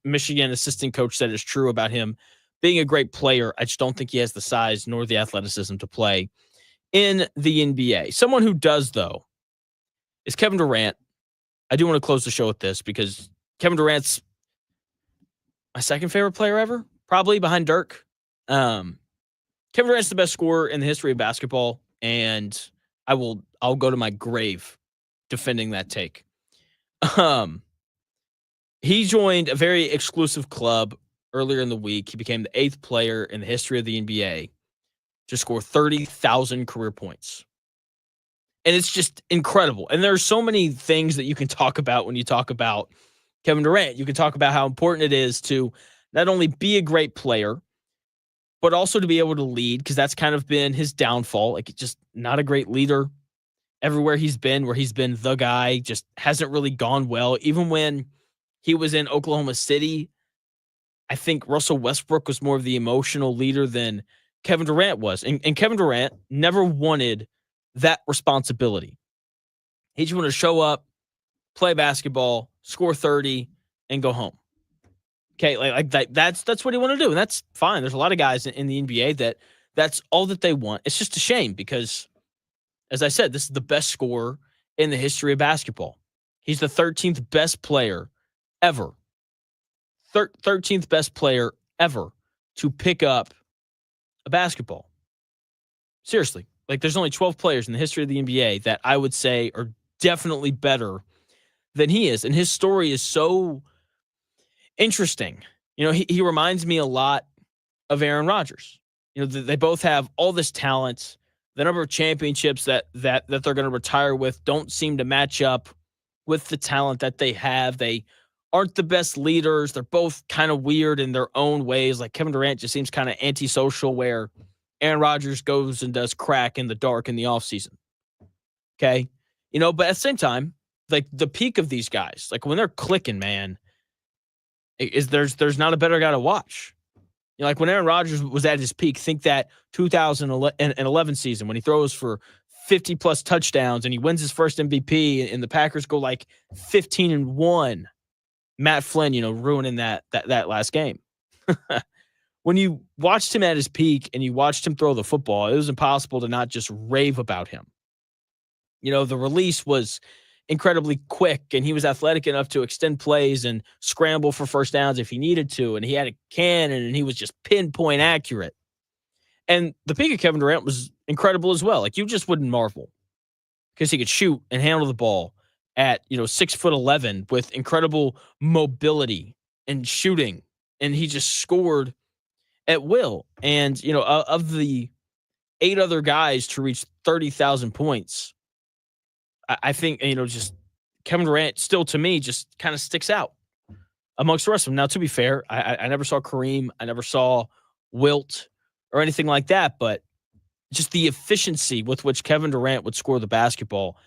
Michigan assistant coach said is true about him being a great player. I just don't think he has the size nor the athleticism to play in the NBA. Someone who does, though, is Kevin Durant. I do want to close the show with this because Kevin Durant's my second favorite player ever, probably behind Dirk. Kevin Durant's the best scorer in the history of basketball, and I'll go to my grave defending that take. He joined a very exclusive club earlier in the week. He became the 8th player in the history of the NBA to score 30,000 career points. And it's just incredible. And there are so many things that you can talk about when you talk about Kevin Durant. You can talk about how important it is to not only be a great player, but also to be able to lead, because that's kind of been his downfall. Like, just not a great leader everywhere he's been, where he's been the guy, just hasn't really gone well. Even when he was in Oklahoma City, I think Russell Westbrook was more of the emotional leader than Kevin Durant was. And Kevin Durant never wanted that responsibility. He just wanted to show up, play basketball, score 30, and go home. Okay, like that's what he wanted to do, and that's fine. There's a lot of guys in the NBA that's all that they want. It's just a shame because As I said, this is the best scorer in the history of basketball. He's the 13th best player ever. 13th best player ever to pick up a basketball. Seriously. Like, there's only 12 players in the history of the NBA that I would say are definitely better than he is. And his story is so interesting. You know, he reminds me a lot of Aaron Rodgers. You know, they both have all this talent. The number of championships that they're going to retire with don't seem to match up with the talent that they have. They aren't the best leaders. They're both kind of weird in their own ways. Like, Kevin Durant just seems kind of antisocial, where Aaron Rodgers goes and does crack in the dark in the offseason. Okay? You know, but at the same time, like, the peak of these guys, like, when they're clicking, man, there's not a better guy to watch. You know, like, when Aaron Rodgers was at his peak, think that 2011 season when he throws for 50-plus touchdowns and he wins his first MVP, and the Packers go like 15-1. Matt Flynn, you know, ruining that last game. When you watched him at his peak and you watched him throw the football, it was impossible to not just rave about him. You know, the release was incredibly quick, and he was athletic enough to extend plays and scramble for first downs if he needed to, and he had a cannon, and he was just pinpoint accurate. And the peak of Kevin Durant was incredible as well. Like, you just wouldn't marvel, because he could shoot and handle the ball at, you know, 6'11" with incredible mobility and shooting, and he just scored at will. And, you know, of the 8 other guys to reach 30,000 points, I think, you know, just Kevin Durant still, to me, just kind of sticks out amongst the rest of them. Now, to be fair, I never saw Kareem. I never saw Wilt or anything like that, but just the efficiency with which Kevin Durant would score the basketball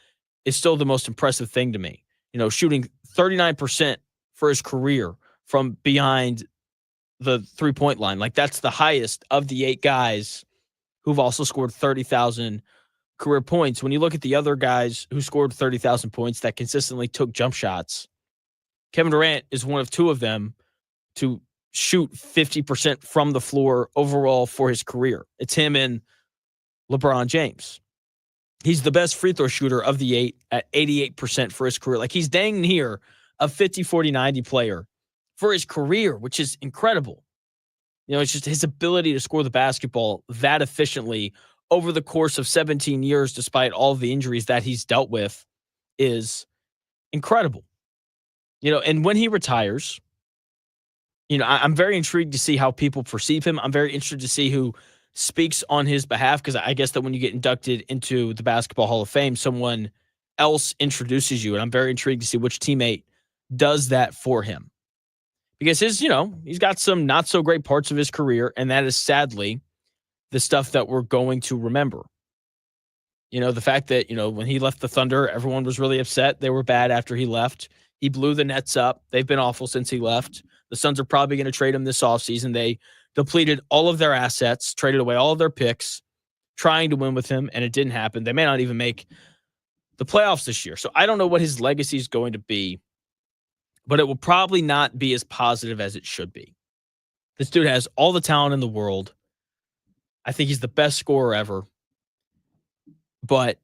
is still the most impressive thing to me. You know, shooting 39% for his career from behind the three-point line. Like, that's the highest of the 8 guys who've also scored 30,000 career points. When you look at the other guys who scored 30,000 points that consistently took jump shots, Kevin Durant is one of 2 of them to shoot 50% from the floor overall for his career. It's him and LeBron James. He's the best free throw shooter of the 8 at 88% for his career. Like, he's dang near a 50, 40, 90 player for his career, which is incredible. You know, it's just his ability to score the basketball that efficiently over the course of 17 years, despite all the injuries that he's dealt with, is incredible. You know, and when he retires, you know, I'm very intrigued to see how people perceive him. I'm very interested to see who speaks on his behalf, because I guess that when you get inducted into the Basketball Hall of Fame, someone else introduces you, and I'm very intrigued to see which teammate does that for him. Because he's got some not so great parts of his career, and that is sadly the stuff that we're going to remember. You know, the fact that, you know, when he left the Thunder, everyone was really upset. They were bad after he left. He blew the Nets up. They've been awful since he left. The Suns are probably going to trade him this offseason. They depleted all of their assets, traded away all of their picks, trying to win with him, and it didn't happen. They may not even make the playoffs this year. So I don't know what his legacy is going to be, but it will probably not be as positive as it should be. This dude has all the talent in the world. I think he's the best scorer ever, but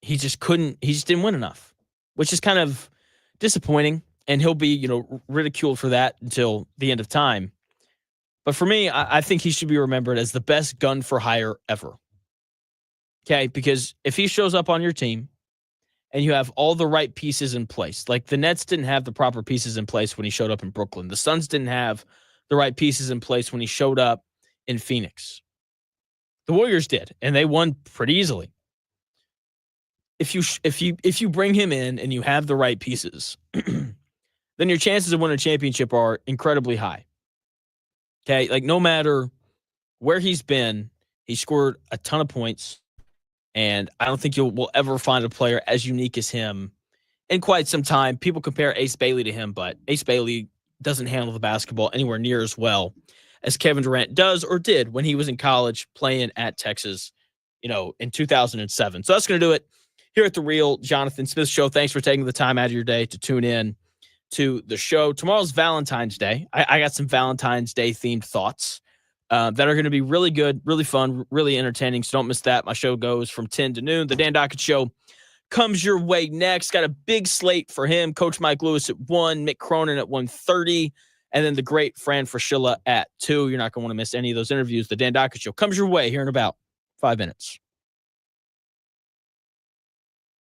he just didn't win enough, which is kind of disappointing. And he'll be, you know, ridiculed for that until the end of time. But for me, I think he should be remembered as the best gun for hire ever. Okay, because if he shows up on your team and you have all the right pieces in place, like the Nets didn't have the proper pieces in place when he showed up in Brooklyn. The Suns didn't have the right pieces in place when he showed up in Phoenix. The Warriors did, and they won pretty easily. If you bring him in and you have the right pieces, then your chances of winning a championship are incredibly high. Okay, like no matter where he's been, he scored a ton of points, and I don't think we'll ever find a player as unique as him in quite some time. People compare Ace Bailey to him, but Ace Bailey doesn't handle the basketball anywhere near as well as Kevin Durant does or did when he was in college playing at Texas, you know, in 2007. So that's going to do it here at the Real Jonathan Smith Show. Thanks for taking the time out of your day to tune in to the show. Tomorrow's Valentine's Day. I got some Valentine's Day themed thoughts that are going to be really good, really fun, really entertaining. So don't miss that. My show goes from 10 to noon. The Dan Dockett Show comes your way next. Got a big slate for him. Coach Mike Lewis at 1, Mick Cronin at 1:30, and then the great Fran Fraschilla at 2. You're not going to want to miss any of those interviews. The Dan Dockett Show comes your way here in about 5 minutes.